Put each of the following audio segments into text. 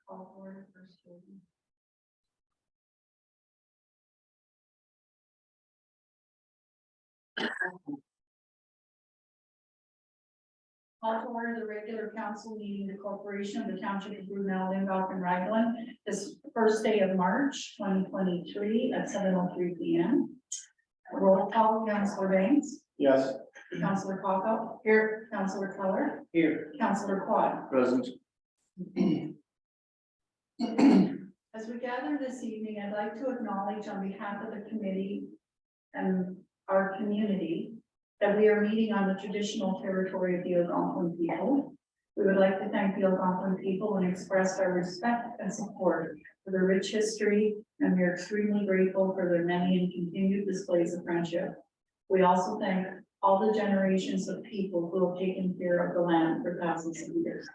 Call for order, first reading. Call to order the regular council meeting of the corporation of the township of Brunel, Lindop and Raglan this first day of March 2023 at 7:03 p.m. Roll call, Councillor Banks. Yes. Councillor Cockle. Here. Councillor Keller. Here. Councillor Quad. Present. As we gather this evening, I'd like to acknowledge on behalf of the committee and our community that we are meeting on the traditional territory of the Algonquin people. We would like to thank the Algonquin people and express our respect and support for their rich history, and we are extremely grateful for their many and continued displays of friendship. We also thank all the generations of people who have taken care of the land for thousands of years.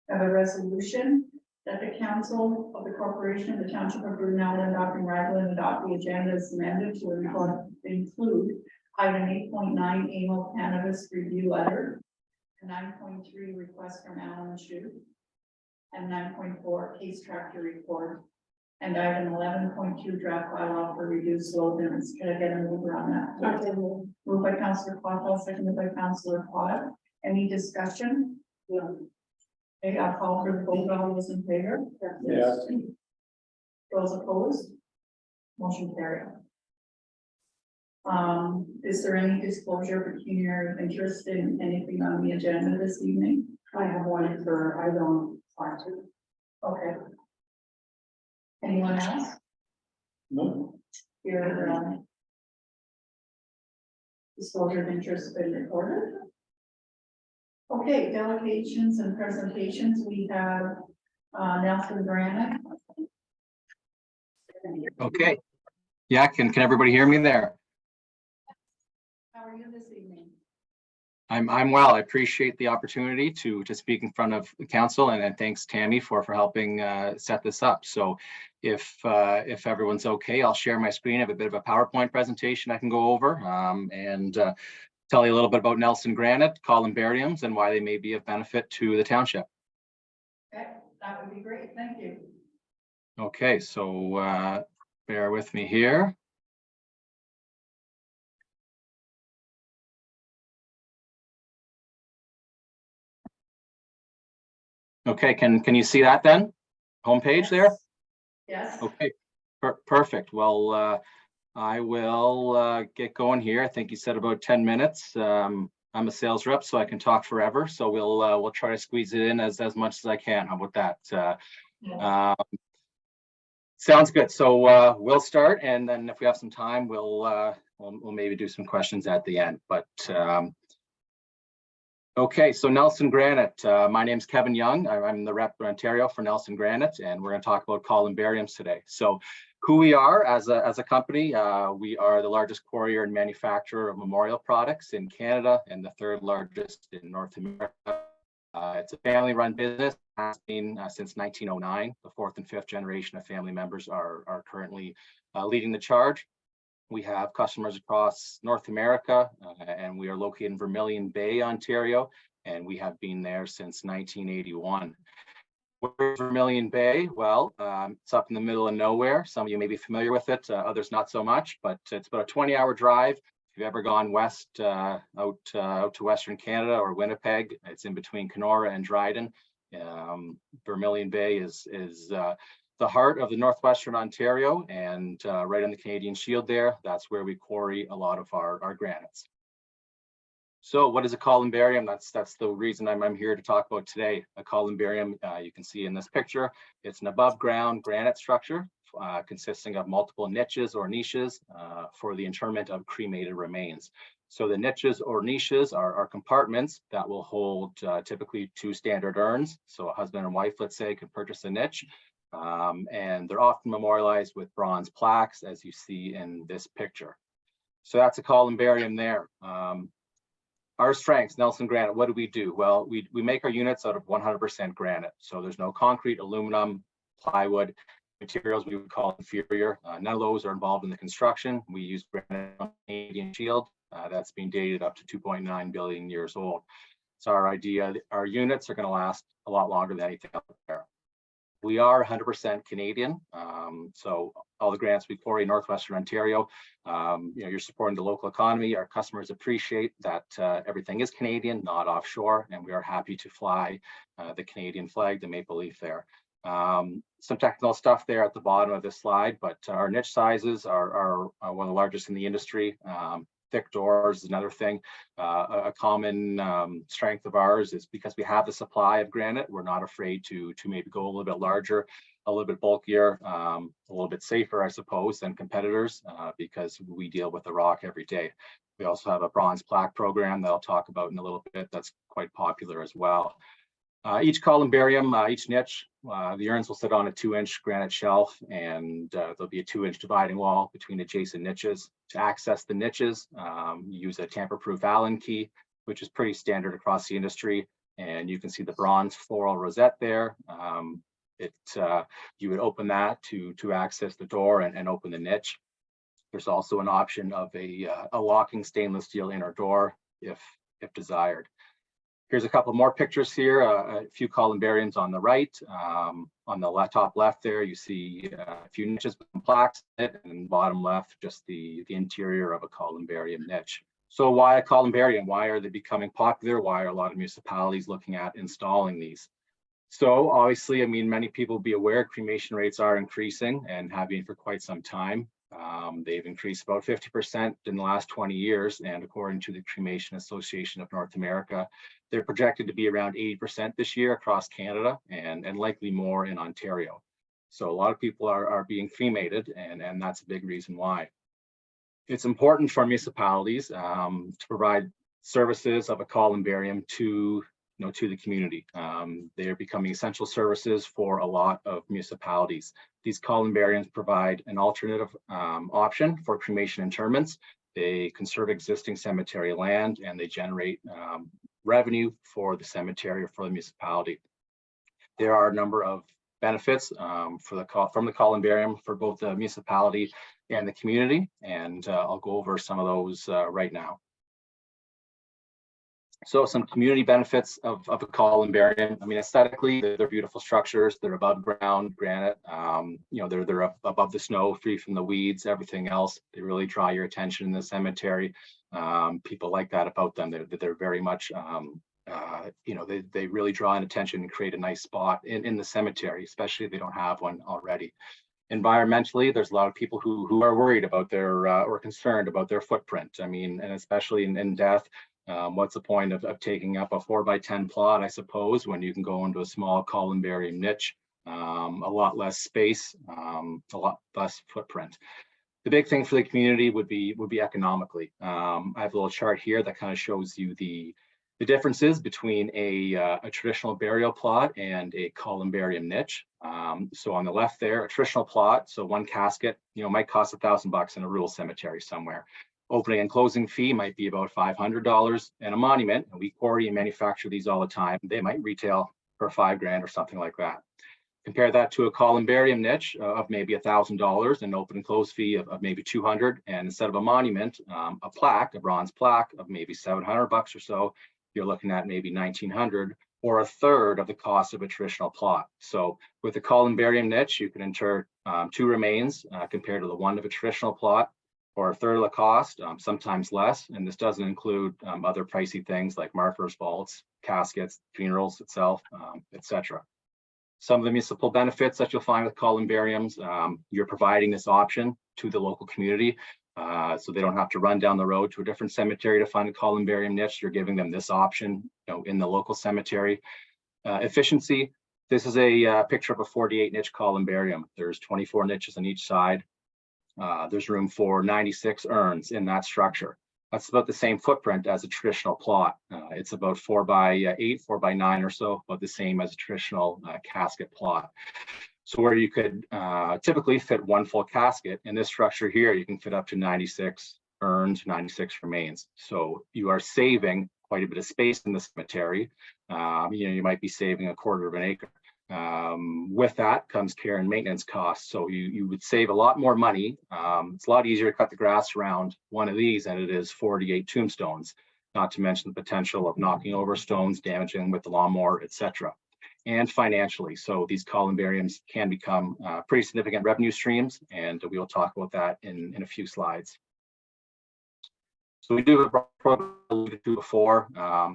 I have a resolution that the council of the corporation of the township of Brunel, Lindop and Raglan adopt the agenda as amended to include item 8.9 annual cannabis review letter, and 9.3 request from Alan Shute, and 9.4 case tractor report, and item 11.2 draft bylaw for reduced load limits. Can I get a mover on that? Okay. Moved by Councillor Quattlebaum, seconded by Councillor Quad. Any discussion? Yeah. Okay, I'll call for the vote. All those in favor? Yes. Those opposed? Motion carried. Is there any disclosure of pecuniary interest in anything on the agenda this evening? I have one for item 5. Okay. Anyone else? No. Here, disclosure of interest been recorded. Okay, delegations and presentations. We have Nelson Granite. Okay. Yeah, can everybody hear me there? How are you this evening? I'm well. I appreciate the opportunity to speak in front of the council, and thanks Tammy for helping set this up. So if everyone's okay, I'll share my screen. I have a bit of a PowerPoint presentation I can go over and tell you a little bit about Nelson Granite, columbariums, and why they may be of benefit to the township. Okay, that would be great. Thank you. Okay, so bear with me here. Okay, can you see that then? Homepage Yes. there? Yes. Okay, perfect. Well, I will get going here. I think you said about 10 minutes. I'm a sales rep, so I can talk forever. So we'll try to squeeze it in as much as I can. How about that? Sounds good. So we'll start, and then if we have some time, we'll maybe do some questions at the end. But okay, so Nelson Granite. My name's Kevin Young. I'm the rep for Ontario for Nelson Granite, and we're going to talk about columbariums today. So who we are as a company, we are the largest quarrier and manufacturer of memorial products in Canada and the third largest in North America. It's a family-run business, has been since 1909. The fourth and fifth generation of family members are currently leading the charge. We have customers across North America, and we are located in Vermilion Bay, Ontario, and we have been there since 1981. Where's Vermilion Bay? Well, it's up in the middle of nowhere. Some of you may be familiar with it, others not so much, but it's about a 20-hour drive. If you've ever gone west, out to Western Canada or Winnipeg, it's in between Kenora and Dryden. Vermilion Bay is the heart of the Northwestern Ontario, and right on the Canadian Shield there, that's where we quarry a lot of our granites. So what is a columbarium? That's the reason I'm here to talk about today. A columbarium, you can see in this picture, it's an above ground granite structure consisting of multiple niches or niches for the interment of cremated remains. So the niches or niches are compartments that will hold typically 2 standard urns. So a husband and wife, let's say, can purchase a niche. And they're often memorialized with bronze plaques, as you see in this picture. So that's a columbarium there. Our strengths, Nelson Granite, what do? Well, we make our units out of 100% granite. So there's no concrete, aluminum, plywood, materials we would call inferior. None of those are involved in the construction. We use granite on the Canadian Shield. That's been dated up to 2.9 billion years old. It's our idea that our units are going to last a lot longer than anything out there. We are 100% Canadian, so all the grants we quarry in Northwestern Ontario, you're supporting the local economy. Our customers appreciate that everything is Canadian, not offshore, and we are happy to fly the Canadian flag, the maple leaf there. Some technical stuff there at the bottom of this slide, but our niche sizes are one of the largest in the industry. Thick doors is another thing. A common strength of ours is because we have the supply of granite, we're not afraid to maybe go a little bit larger, a little bit bulkier, a little bit safer, I suppose, than competitors because we deal with the rock every day. We also have a bronze plaque program that I'll talk about in a little bit that's quite popular as well. Each columbarium, each niche, the urns will sit on a 2-inch granite shelf, and there'll be a 2-inch dividing wall between adjacent niches. To access the niches, you use a tamper-proof Allen key, which is pretty standard across the industry. And you can see the bronze floral rosette there. You would open that to access the door and open the niche. There's also an option of a locking stainless steel inner door if desired. Here's a couple more pictures here, a few columbariums on the right. On the top left there, you see a few niches with plaques in it, and bottom left, just the interior of a columbarium niche. So why a columbarium? Why are they becoming popular? Why are a lot of municipalities looking at installing these? So obviously, I mean, many people will be aware cremation rates are increasing and have been for quite some time. They've increased about 50% in the last 20 years. And according to the Cremation Association of North America, they're projected to be around 80% this year across Canada and likely more in Ontario. So a lot of people are being cremated, and that's a big reason why. It's important for municipalities to provide services of a columbarium to the community. They are becoming essential services for a lot of municipalities. These columbariums provide an alternative option for cremation interments. They conserve existing cemetery land, and they generate revenue for the cemetery or for the municipality. There are a number of benefits from the columbarium for both the municipality and the community, and I'll go over some of those right now. So some community benefits of a columbarium. I mean, aesthetically, they're beautiful structures. They're above ground granite. They're above the snow, free from the weeds, everything else. They really draw your attention in the cemetery. People like that about them. They're very much, they really draw an attention and create a nice spot in the cemetery, especially if they don't have one already. Environmentally, there's a lot of people who are worried about or concerned about their footprint. I mean, and especially in death. What's the point of taking up a 4x10 plot, I suppose, when you can go into a small columbarium niche, a lot less space, a lot less footprint. The big thing for the community would be economically. I have a little chart here that kind of shows you the differences between a traditional burial plot and a columbarium niche. So on the left there, a traditional plot, so one casket, might cost $1,000 in a rural cemetery somewhere. Opening and closing fee might be about $500, and a monument, and we quarry and manufacture these all the time, they might retail for $5,000 or something like that. Compare that to a columbarium niche of maybe $1,000, and open and close fee of maybe $200, and instead of a monument, a bronze plaque of maybe $700 or so, you're looking at maybe $1,900, or a third of the cost of a traditional plot. So with a columbarium niche, you can inter 2 remains compared to the one of a traditional plot, or a third of the cost, sometimes less. And this doesn't include other pricey things like markers, vaults, caskets, funerals itself, etc. Some of the municipal benefits that you'll find with columbariums, you're providing this option to the local community, so they don't have to run down the road to a different cemetery to find a columbarium niche. You're giving them this option, in the local cemetery. Efficiency. This is a picture of a 48 niche columbarium. There's 24 niches on each side. There's room for 96 urns in that structure. That's about the same footprint as a traditional plot. It's about 4x8, 4x9 or so, about the same as a traditional casket plot. So where you could typically fit one full casket, in this structure here, you can fit up to 96 urns, 96 remains. So you are saving quite a bit of space in the cemetery. You might be saving 1/4 of an acre. With that comes care and maintenance costs. So you would save a lot more money. It's a lot easier to cut the grass around one of these than it is 48 tombstones. not to mention the potential of knocking over stones, damaging with the lawnmower, etc. And financially, so these columbariums can become pretty significant revenue streams, and we will talk about that in a few slides. So we do a program alluded to before.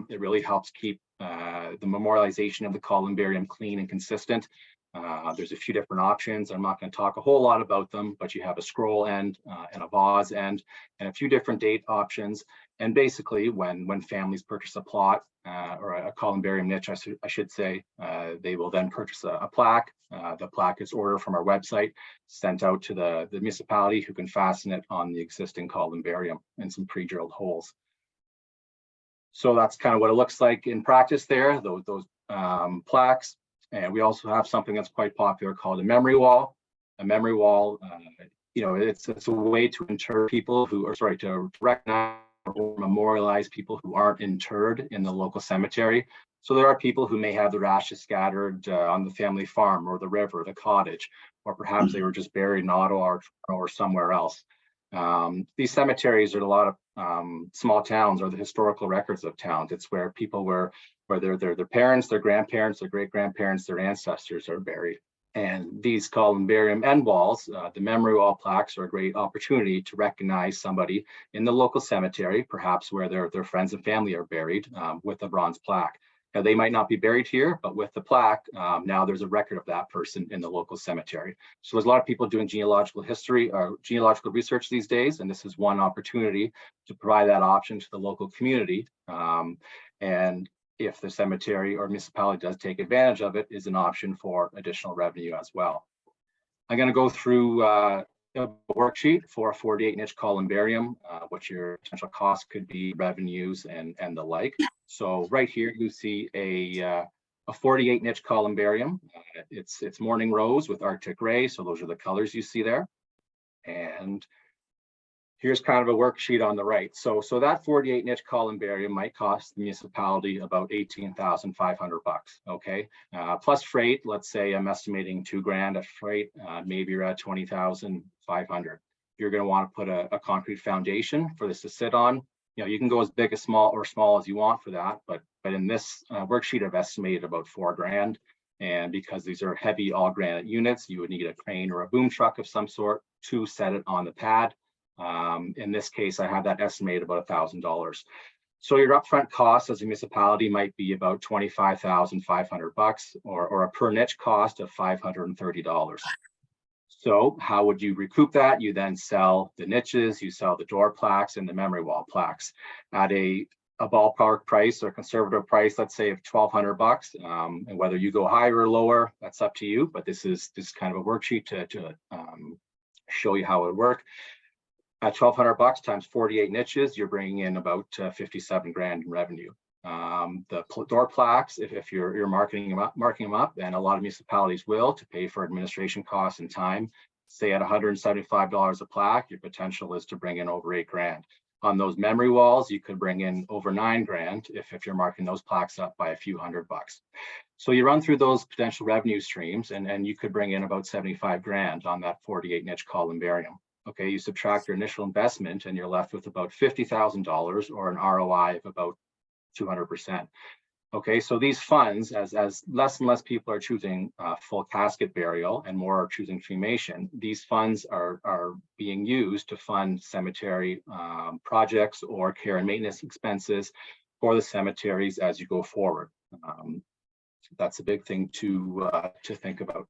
It really helps keep the memorialization of the columbarium clean and consistent. There's a few different options. I'm not going to talk a whole lot about them, but you have a scroll end and a vase end and a few different date options. And basically, when families purchase a plot or a columbarium niche, I should say, they will then purchase a plaque. The plaque is ordered from our website, sent out to the municipality, who can fasten it on the existing columbarium in some pre-drilled holes. So that's kind of what it looks like in practice there, those plaques. And we also have something that's quite popular called a memory wall. A memory wall, it's a way to inter people who are, to recognize or memorialize people who aren't interred in the local cemetery. So there are people who may have their ashes scattered on the family farm or the river, the cottage, or perhaps they were just buried in Ottawa or somewhere else. These cemeteries are a lot of small towns, or the historical records of towns. It's where people were, whether their parents, their grandparents, their great-grandparents, their ancestors are buried. And these columbarium end walls, the memory wall plaques, are a great opportunity to recognize somebody in the local cemetery, perhaps where their friends and family are buried, with a bronze plaque. Now, they might not be buried here, but with the plaque, now there's a record of that person in the local cemetery. So there's a lot of people doing genealogical history or genealogical research these days, and this is one opportunity to provide that option to the local community. And if the cemetery or municipality does take advantage of it, is an option for additional revenue as well. I'm going to go through a worksheet for a 48-inch columbarium, what your potential costs could be, revenues, and the like. So right here you see a 48-inch columbarium. It's morning rose with Arctic gray, so those are the colors you see there. And here's kind of a worksheet on the right. So that 48-inch columbarium might cost the municipality about $18,500, okay? Plus freight, let's say I'm estimating $2,000 at freight, maybe you're at $20,500. You're gonna wanna put a concrete foundation for this to sit on. You can go as big as small as you want for that, but in this worksheet, I've estimated about $4,000. And because these are heavy all granite units, you would need a crane or a boom truck of some sort to set it on the pad. In this case, I have that estimated about $1,000. So your upfront cost as a municipality might be about $25,500, or a per niche cost of $530. So how would you recoup that? You then sell the niches, you sell the door plaques and the memory wall plaques at a ballpark price or conservative price, let's say of $1,200. And whether you go higher or lower, that's up to you. But this is kind of a worksheet to show you how it would work. At $1,200 times 48 niches, you're bringing in about $57,000 in revenue. The door plaques, if you're marking them up, and a lot of municipalities will, to pay for administration costs and time, say at $175 a plaque, your potential is to bring in over $8,000. On those memory walls, you could bring in over $9,000 if you're marking those plaques up by a few $100. So you run through those potential revenue streams, and you could bring in about $75,000 on that 48-inch columbarium. Okay, you subtract your initial investment and you're left with about $50,000, or an ROI of about 200%. Okay, so these funds, as less and less people are choosing full casket burial and more are choosing cremation, these funds are being used to fund cemetery projects or care and maintenance expenses for the cemeteries as you go forward. That's a big thing to think about.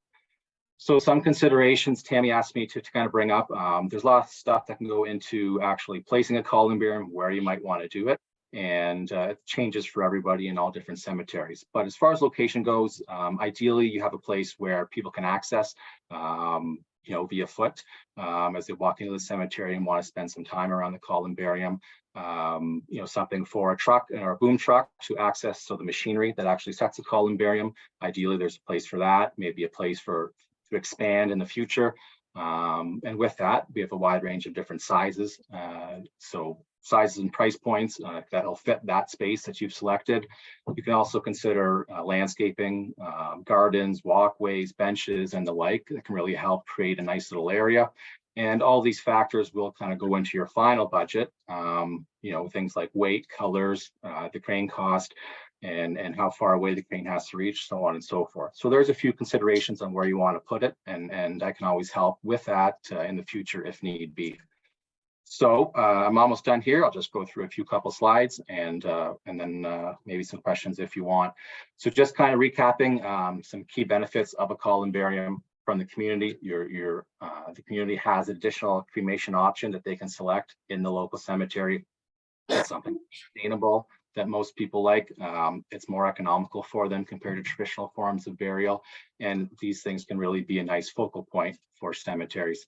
So some considerations Tammy asked me to kind of bring up. There's a lot of stuff that can go into actually placing a columbarium, where you might want to do it, and it changes for everybody in all different cemeteries. But as far as location goes, ideally you have a place where people can access, via foot, as they walk into the cemetery and want to spend some time around the columbarium. Something for a truck or a boom truck to access, so the machinery that actually sets a columbarium. Ideally, there's a place for that, maybe a place to expand in the future. And with that, we have a wide range of different sizes. So sizes and price points that'll fit that space that you've selected. You can also consider landscaping, gardens, walkways, benches, and the like that can really help create a nice little area. And all these factors will kind of go into your final budget. Things like weight, colors, the crane cost, and how far away the crane has to reach, so on and so forth. So there's a few considerations on where you want to put it, and I can always help with that in the future if need be. So I'm almost done here. I'll just go through a few couple slides and then maybe some questions if you want. So just kind of recapping some key benefits of a columbarium from the community. The community has additional cremation option that they can select in the local cemetery. It's something sustainable that most people like. It's more economical for them compared to traditional forms of burial. And these things can really be a nice focal point for cemeteries.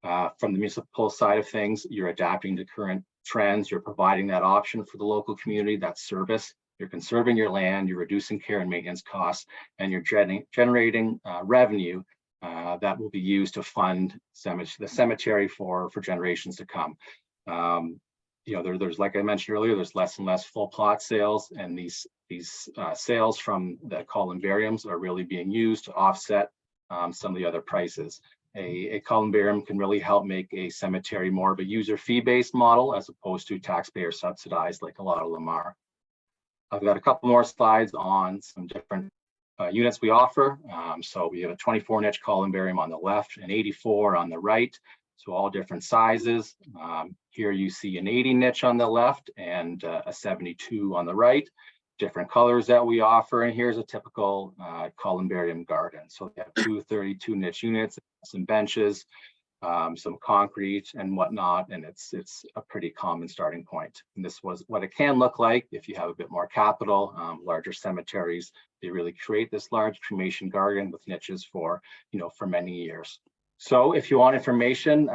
From the municipal side of things, you're adapting to current trends. You're providing that option for the local community, that service. You're conserving your land, you're reducing care and maintenance costs, and you're generating revenue that will be used to fund the cemetery for generations to come. There's, like I mentioned earlier, there's less and less full plot sales, and these sales from the columbariums are really being used to offset some of the other prices. A columbarium can really help make a cemetery more of a user fee-based model as opposed to taxpayer subsidized like a lot of them are. I've got a couple more slides on some different units we offer. So we have a 24 niche columbarium on the left, an 84 on the right, so all different sizes. Here you see an 80 niche on the left and a 72 on the right. Different colors that we offer, and here's a typical columbarium garden. So we have 232 niche units, some benches, some concrete and whatnot, and it's a pretty common starting point. And this was what it can look like if you have a bit more capital. Larger cemeteries, they really create this large cremation garden with niches for many years. So if you want information,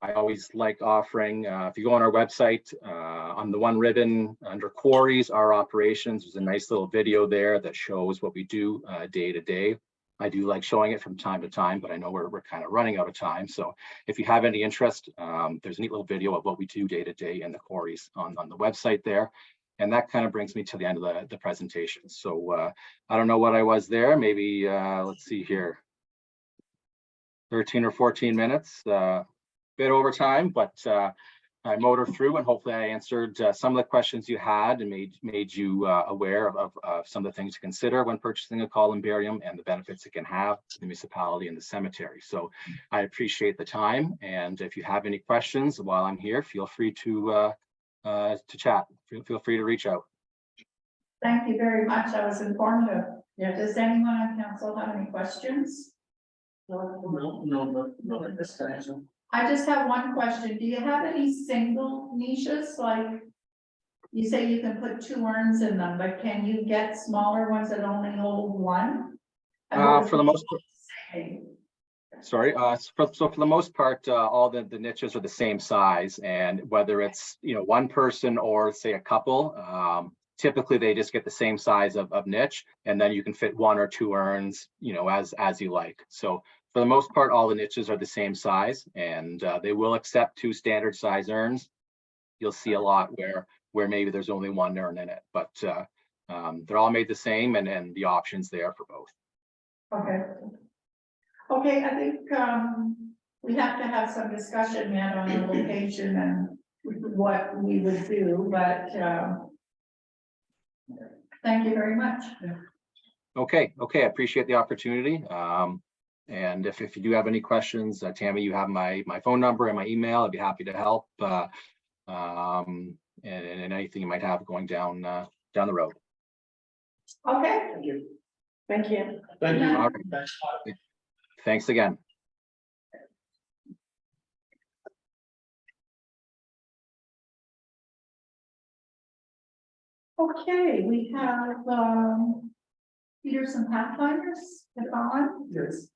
I always like offering, if you go on our website, on the one ribbon under quarries, our operations, there's a nice little video there that shows what we do day to day. I do like showing it from time to time, but I know we're kind of running out of time. So if you have any interest, there's a neat little video of what we do day to day in the quarries on the website there. And that kind of brings me to the end of the presentation. So I don't know what I was there, maybe, let's see here, 13 or 14 minutes. Bit over time, but I motored through, and hopefully I answered some of the questions you had and made you aware of some of the things to consider when purchasing a columbarium and the benefits it can have to the municipality and the cemetery. So I appreciate the time, and if you have any questions while I'm here, feel free to chat. Feel free to reach out. Thank you very much. That was informative. Yeah. Does anyone on council have any questions? No, at this time. I just have one question. Do you have any single niches? Like you say you can put 2 urns in them, but can you get smaller ones that only hold 1? For the most part, sorry. So for the most part, all the niches are the same size, and whether it's one person or say a couple, typically they just get the same size of niche, and then you can fit 1 or 2 urns, as you like. So for the most part, all the niches are the same size, and they will accept 2 standard size urns. You'll see a lot where maybe there's only 1 urn in it, but they're all made the same, and the options there for both. Okay, I think we have to have some discussion yet on the location and what we would do, but thank you very much. Okay, I appreciate the opportunity. And if you do have any questions, Tammy, you have my phone number and my email. I'd be happy to help. And anything you might have going down the road. Okay. Thank you. Thank you. Thank you. All right. Thanks again. Okay, we have Peterson Pathfinders, if on. Yes.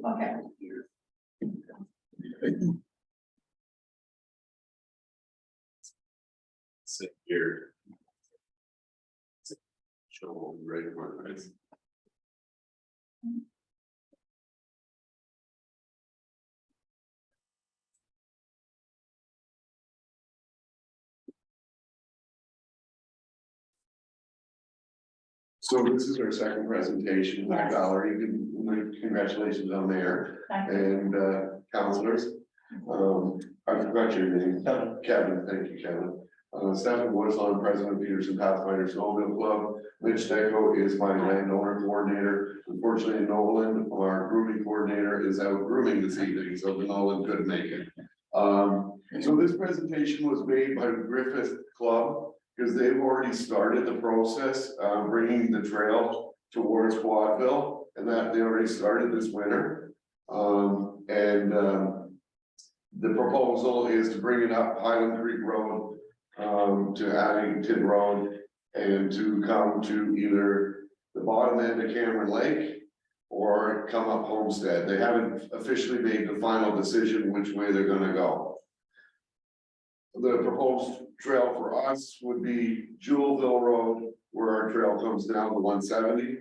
Okay. Sit here. Show right where it is. So this is our second presentation. Hi Yes. Valerie, congratulations on there Thank you. and councilors. I forgot your name. Kevin, thank you, Kevin. Stephen Woodlawn, President of Peterson Pathfinder Snowmobile Club. Mitch Deco is my landowner coordinator. Unfortunately, Nolan, our grooming coordinator, is out grooming this evening, so Nolan couldn't make it. So this presentation was made by Griffith Club because they've already started the process, bringing the trail towards Quadville, and that they already started this winter. The proposal is to bring it up Highland Creek Road, to Addington Road, and to come to either the bottom end of Cameron Lake or come up Homestead. They haven't officially made the final decision which way they're gonna go. The proposed trail for us would be Jewelville Road, where our trail comes down to 170.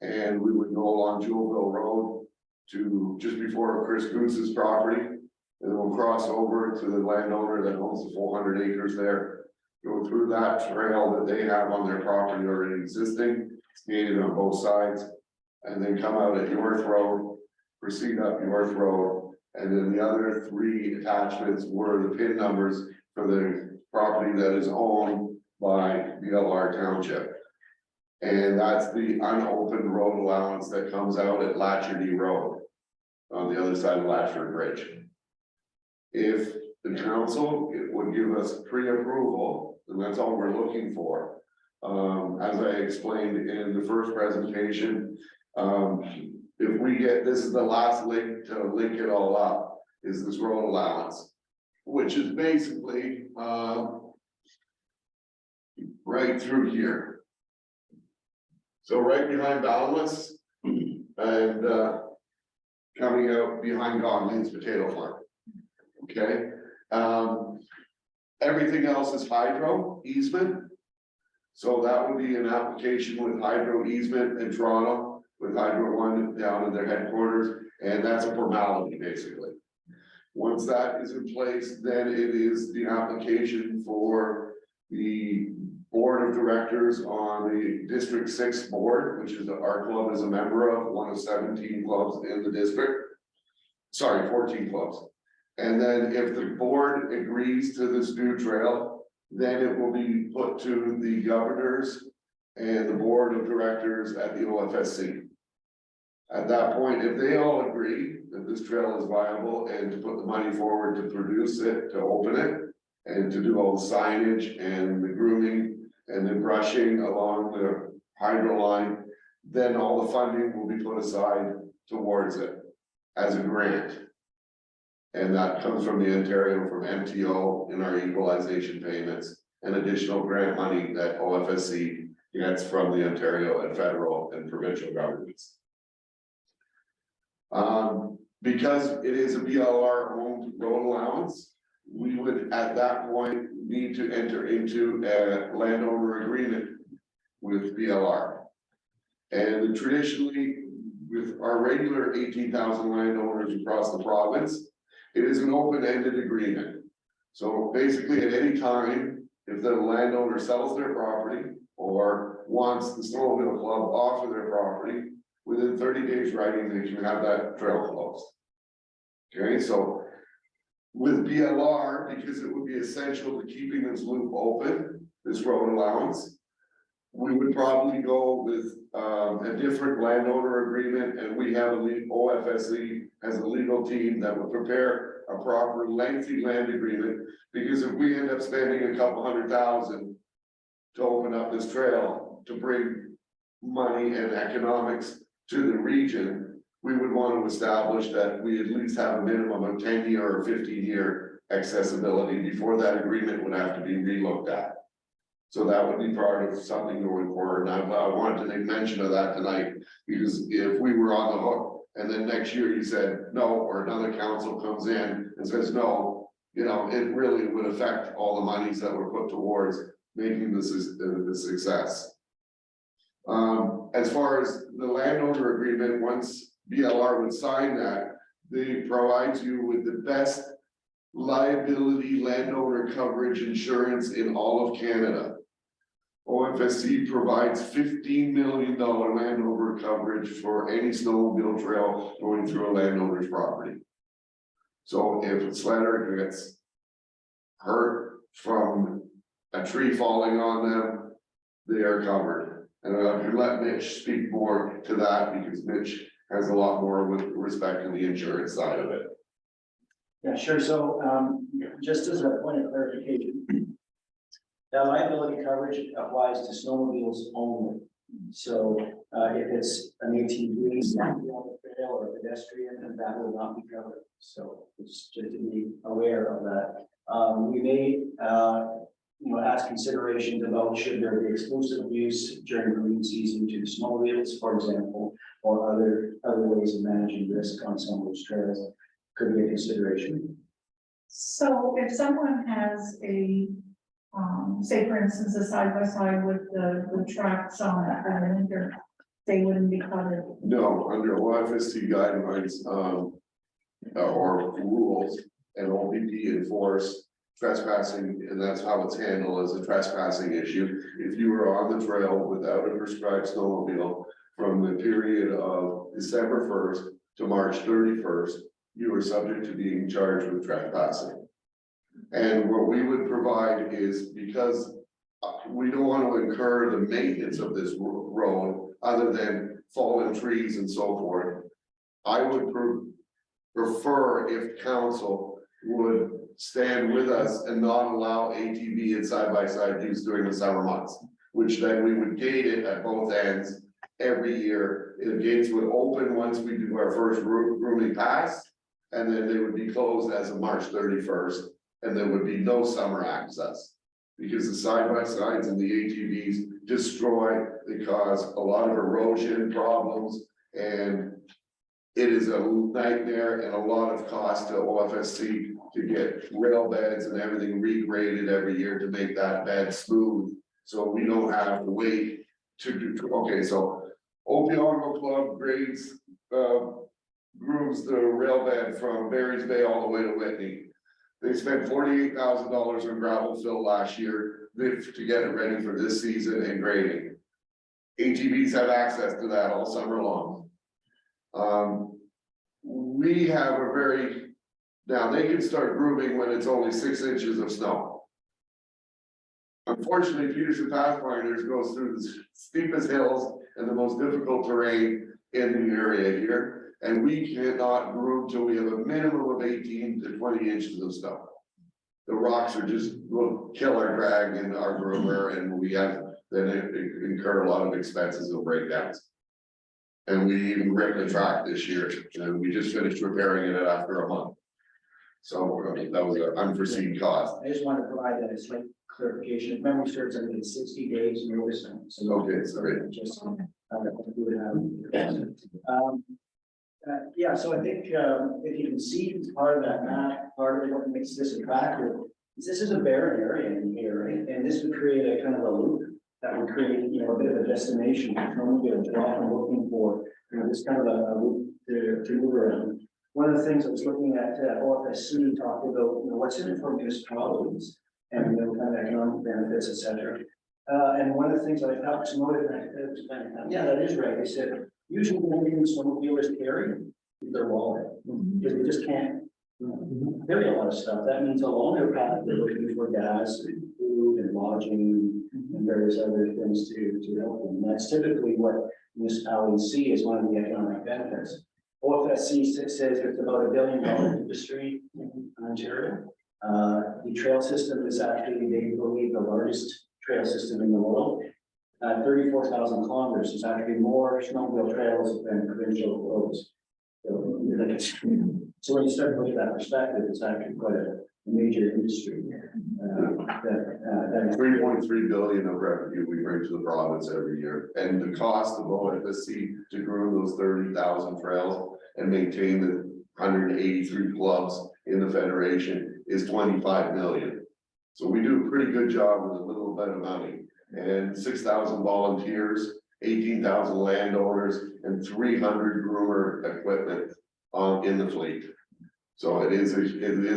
And we would go along Jewelville Road to just before Chris Goose's property. And then we'll cross over to the landowner that owns the 400 acres there. Go through that trail that they have on their property already existing, it's gated on both sides. And then come out at York Road, proceed up York Road. And then the other three attachments were the PIN numbers for the property that is owned by BLR Township. And that's the unopened road allowance that comes out at Latcherty Road on the other side of Latchford Bridge. If the council would give us pre-approval, and that's all we're looking for. As I explained in the first presentation, if we get, this is the last link to link it all up, is this road allowance, which is basically right through here. So right behind Boundless and coming out behind Godlin's potato farm. Okay, everything else is hydro easement. So that would be an application with hydro easement in Toronto, with Hydro One down in their headquarters, and that's a formality basically. Once that is in place, then it is the application for the board of directors on the District 6 board, which is our club is a member of, one of 17 clubs in the district. Sorry, 14 clubs. And then if the board agrees to this new trail, then it will be put to the governors and the board of directors at the OFSC. At that point, if they all agree that this trail is viable and to put the money forward to produce it, to open it, and to do all the signage and the grooming and the brushing along the hydro line, then all the funding will be put aside towards it as a grant. And that comes from the Ontario, from MTO in our equalization payments and additional grant money that OFSC gets from the Ontario and federal and provincial governments. Because it is a BLR owned road allowance, we would at that point need to enter into a landowner agreement with BLR. And traditionally, with our regular 18,000 landowners across the province, it is an open-ended agreement. So basically at any time, if the landowner sells their property or wants the snowmobile club off of their property, within 30 days writing, they can have that trail closed. Okay, so with BLR, because it would be essential to keeping this loop open, this road allowance, we would probably go with a different landowner agreement, and we have OFSC as a legal team that would prepare a proper lengthy land agreement, because if we end up spending a couple $100,000 to open up this trail to bring money and economics to the region, we would want to establish that we at least have a minimum of 10-year or 15-year accessibility before that agreement would have to be relooked at. So that would be part of something going forward. And I wanted to make mention of that tonight, because if we were on the hook and then next year you said no, or another council comes in and says no, you know, it really would affect all the monies that were put towards making this a success. As far as the landowner agreement, once BLR would sign that, they provide you with the best liability landowner coverage insurance in all of Canada. OFSC provides $15 million landowner coverage for any snowmobile trail going through a landowner's property. So if a sledder gets hurt from a tree falling on them, they are covered. And I can let Mitch speak more to that because Mitch has a lot more with respect to the insurance side of it. Yeah, sure. So, just as a point of clarification, the liability coverage applies to snowmobiles only. So, if it's an ATV, standing on the trail or a pedestrian, then that will not be covered. So, it's just to be aware of that. We may, ask considerations about should there be exclusive use during the green season to the snowmobiles, for example, or other ways of managing risk on some of those trails could be a consideration. So if someone has a, say for instance, a side by side with the tracks on it, they wouldn't be covered. No, under OFSC guidelines, or rules, and OPP enforce trespassing, and that's how it's handled as a trespassing issue. If you were on the trail without a prescribed snowmobile from the period of December 1st to March 31st, you are subject to being charged with trespassing. And what we would provide is, because we don't want to incur the maintenance of this road other than fallen trees and so forth, I would prefer if council would stand with us and not allow ATV and side-by-side use during the summer months, which then we would gate it at both ends every year. The gates would open once we do our first grooming pass, and then they would be closed as of March 31st, and there would be no summer access. Because the side-by-sides and the ATVs destroy, they cause a lot of erosion problems, and it is a nightmare and a lot of cost to OFSC to get rail beds and everything regraded every year to make that bed smooth. So we don't have to wait to do, okay, so Opeongo Club grades, grooves the rail bed from Barry's Bay all the way to Whitney. They spent $48,000 on gravel fill last year to get it ready for this season and grading. ATVs have access to that all summer long. We have a very, now they can start grooming when it's only 6 inches of snow. Unfortunately, Peterson Pathfinders goes through the steepest hills and the most difficult terrain in the area here. And we cannot groom till we have a minimum of 18 to 20 inches of snow. The rocks are just, will kill our drag and our groomer, and we have then incur a lot of expenses and breakdowns. And we even ripped the track this year, and we just finished repairing it after a month. So that was an unforeseen cost. I just want to provide that as slight clarification. If memory serves, I think it's 60 days notice. So Okay, sorry. just yeah, so I think if you can see part of that map, part of what makes this attractive is this is a barren area in here, right? And this would create a kind of a loop that would create, a bit of a destination for snowmobiles. We're often looking for, this kind of a loop to move around. One of the things I was looking at OFSC talked about, what's in it for municipalities and kind of economic benefits, etc. And one of the things that I thought was noted, yeah, that is right. They said usually the only thing snowmobilers carry is their wallet because they just can't carry a lot of stuff. That means along their path they're looking for gas, and food, and lodging, and various other things to help them. And that's typically what municipalities see as one of the economic benefits. OFSC says it's about $1 billion industry in Ontario. The trail system is actually, they believe, the largest trail system in the world. 34,000 kilometers is actually more snowmobile trails than provincial roads. So when you start looking at that perspective, it's actually quite a major industry. 3.3 billion of revenue we bring to the province every year, and the cost of OFSC to groom those 30,000 trails and maintain the 183 clubs in the federation is 25 million. So we do a pretty good job with a little bit of money, and 6,000 volunteers, 18,000 landowners, and 300 groomer equipment in the fleet. So it is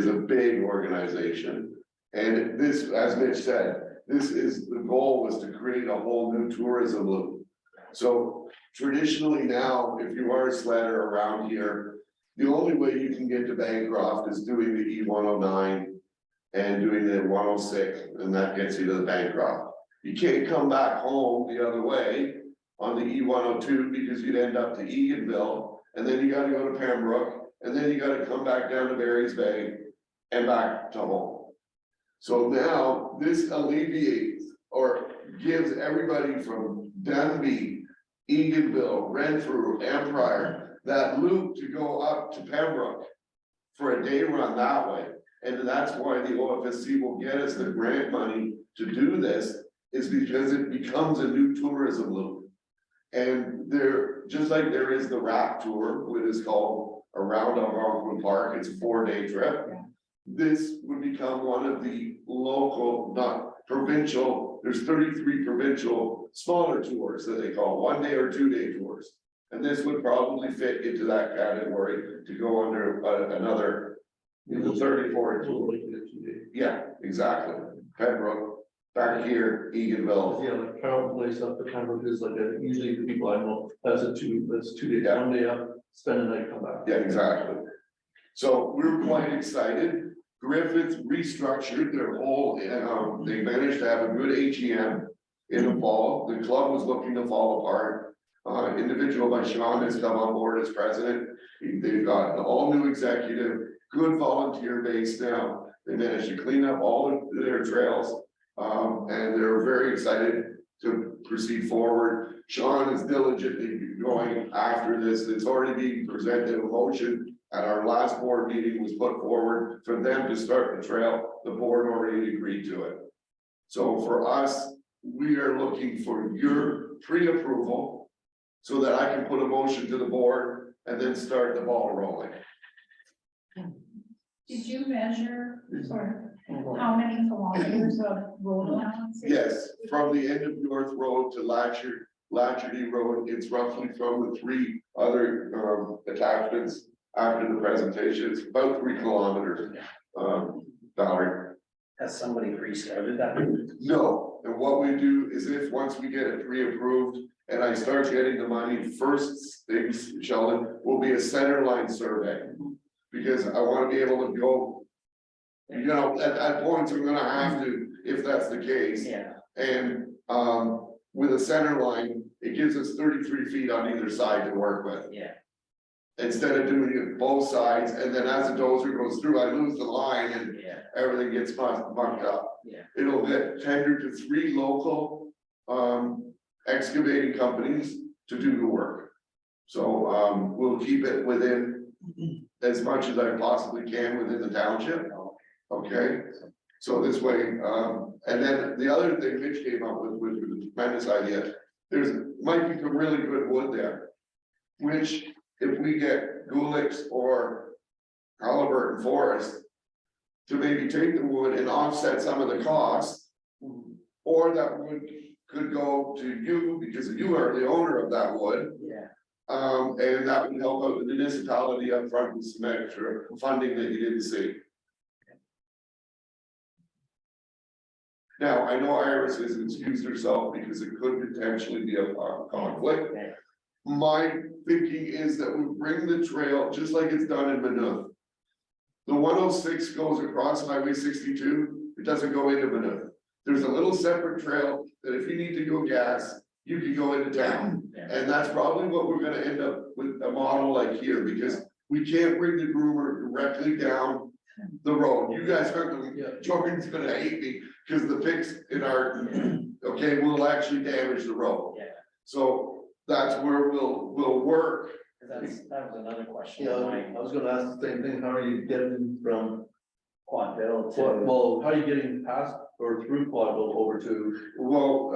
a big organization. And this, as Mitch said, this is, the goal was to create a whole new tourism loop. So traditionally now, if you are a sledder around here, the only way you can get to Bancroft is doing the E109 and doing the 106, and that gets you to the Bancroft. You can't come back home the other way on the E102 because you'd end up to Eganville, and then you gotta go to Pembroke, and then you gotta come back down to Barry's Bay and back to home. So now this alleviates or gives everybody from Dunby, Eganville, Renfrew, Empire, that loop to go up to Pembroke for a day run that way. And that's why the OFSC will get us the grant money to do this, is because it becomes a new tourism loop. And there, just like there is the RAP tour, which is called Around Algonquin Park, it's a 4-day trip. Yeah. This would become one of the local, not provincial, there's 33 provincial smaller tours that they call 1-day or 2-day tours. And this would probably fit into that category to go under another, 34 tour. Yeah, exactly. Pembroke, back here, Eganville. Yeah, like Carlton Place up the Pembroke is like a, usually the people I know, that's 2 days, Yeah. 1 day up, spend a night, come back. Yeah, exactly. So we're quite excited. Griffith restructured their whole, they managed to have a good AGM in the fall. The club was looking to fall apart. Individual by Sean has come on board as president. They've got an all new executive, good volunteer base now. They managed to clean up all of their trails. And they're very excited to proceed forward. Sean is diligently going after this. It's already being presented a motion at our last board meeting was put forward for them to start the trail. The board already agreed to it. So for us, we are looking for your pre-approval so that I can put a motion to the board and then start the ball rolling. Did you measure, sorry, how many kilometers of road allowance? Yes, from the end of North Road to Latcherty Road, it's roughly from the 3 other attachments after the presentation, it's about 3 kilometers. Valerie. Has somebody pre-started that? No, and what we do is if, once we get it pre-approved and I start getting the money, first things, Sheldon, will be a center line survey. Because I wanna be able to go, you know, at points we're gonna have to, if that's the case. Yeah. And, with a center line, it gives us 33 feet on either side to work with. Yeah. Instead of doing it both sides, and then as the dozer goes through, I lose the line and Yeah. everything gets bunked up. Yeah. It'll get tendered to 3 local, excavating companies to do the work. So, we'll keep it within as much as I possibly can within the township, okay? So this way, and then the other thing Mitch came up with, which was a tremendous idea, might be some really good wood there. Which, if we get Gulix or Halliburton Forest to maybe take the wood and offset some of the costs. Or that wood could go to you because you are the owner of that wood. Yeah. And that would help out the municipality up front with some extra funding that you didn't see. Now, I know Iris has excused herself because it could potentially be a conflict. Okay. My thinking is that we bring the trail, just like it's done in Maynooth. The 106 goes across Highway 62, it doesn't go into Maynooth. There's a little separate trail that if you need to go gas, you can go into town. Yeah. And that's probably what we're gonna end up with a model like here, because we can't bring the groomer directly down the road. You guys are gonna, Jordan's gonna hate me, because the picks in our, okay, will actually damage the road. Yeah. So that's where we'll work. That was another question. Yeah, of I mine. was gonna ask the same thing, how are you getting from, Quadville to. well, how are you getting past or through Quadville over to Well,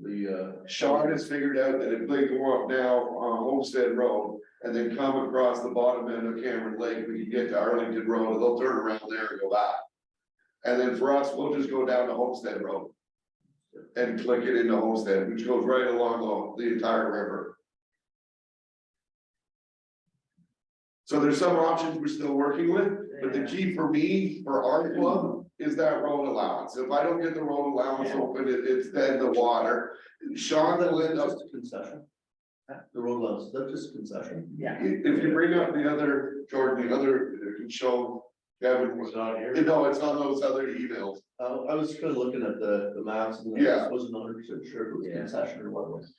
the Sean has figured out that if they go up now on Homestead Road and then come across the bottom end of Cameron Lake, we can get to Arlington Road, and they'll turn around there and go back. And then for us, we'll just go down to Homestead Road and click it into Homestead, which goes right along the entire river. So there's some options we're still working with, but the key for me, for our club, is that road allowance. If I don't get the road allowance open, it's then the water. Sean will end up, Just a concession. The road allowance, that's just a concession. Yeah. if you bring up the other, Jordan, the other, if you show Kevin was not here. No, it's on those other emails. I was kind of looking at the maps and I Yeah. just wasn't 100% sure if it was concession or what it was.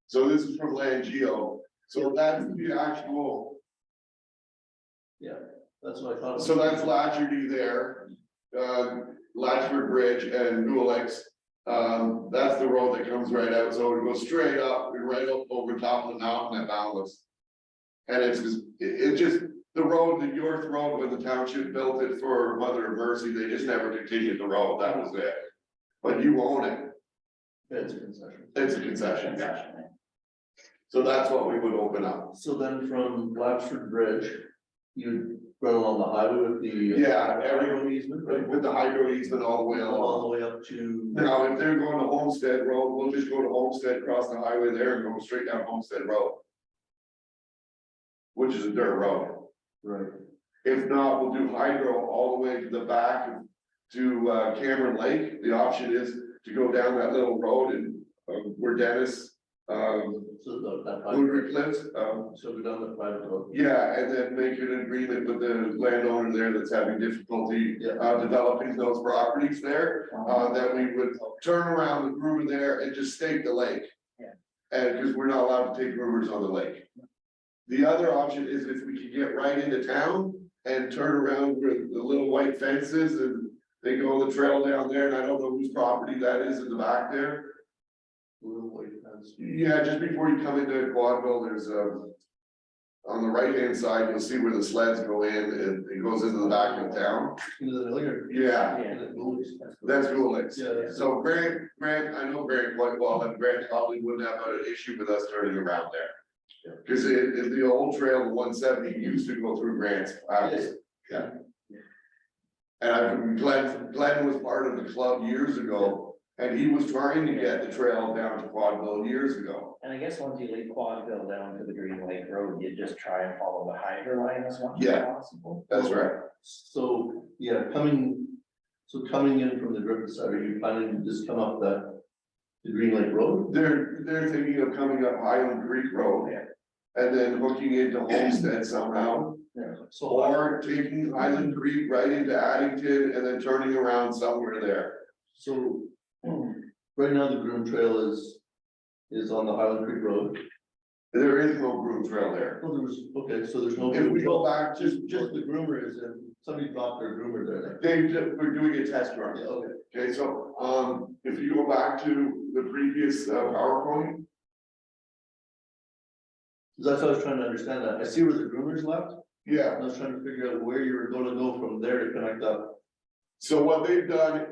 So this is from Land Geo. So that's the actual, Yeah, that's what I thought. so that's Latcherty there. Latchford Bridge and Gulex. That's the road that comes right out. So it goes straight up and right up over top of the mountain at Boundless. And it's just, it just, the road, the York Road, when the township built it for Mother of Mercy, they just never continued the road. That was it. But you own it. It's a concession. It's a concession. So that's what we would open up. So then from Blatchford Bridge, you'd run along the highway with the. Yeah, Everyone easement, right? With the hydro easement all the way along. All the way up to. Now, if they're going to Homestead Road, we'll just go to Homestead, cross the highway there and go straight down Homestead Road. Which is a dirt road. Right. If not, we'll do hydro all the way to the back to Cameron Lake. The option is to go down that little road and where Dennis, So that. Blue Cliffs, So go down the private road. yeah, and then make an agreement with the landowner there that's having difficulty developing those properties there. That we would turn around the groomer there and just stake the lake. Yeah. And because we're not allowed to take groomers on the lake. The other option is if we could get right into town and turn around where the little white fences and they go on the trail down there, and I don't know whose property that is in the back there. Little white fence. Yeah, just before you come into Quadville, there's on the right-hand side, you'll see where the sleds go in and it goes into the back of town. Into the later. Yeah, And it moves. that's Gulex. Yeah, that's- So Grant, I know Grant quite well, and Grant probably wouldn't have an issue with us turning around there. Cause the old trail, the 170 used to go through Grant's house. Yeah. And Glenn was part of the club years ago, and he was trying to get the trail down to Quadville years ago. And I guess once you leave Quadville down to the Green Lake Road, you just try and follow the hydro line as much as Yeah. possible. That's right. So, yeah, coming in from the Griffith side, are you planning to just come up the Green Lake Road? They're thinking of coming up Highland Creek Road. Yeah. And then hooking into Homestead somehow, So, or taking Highland Creek right into Addington and then turning around somewhere there. so, right now the groom trail is on the Highland Creek Road. There is no groom trail there. Oh, there was, okay, so there's no. If we go back, Just the groomer is in, somebody dropped their groomer there. we're doing a test run. Yeah, okay. Okay, so, if you go back to the previous PowerPoint, That's what I was trying to understand that. I see where the groomers left. yeah, I was trying to figure out where you were gonna go from there to connect up. so what they've done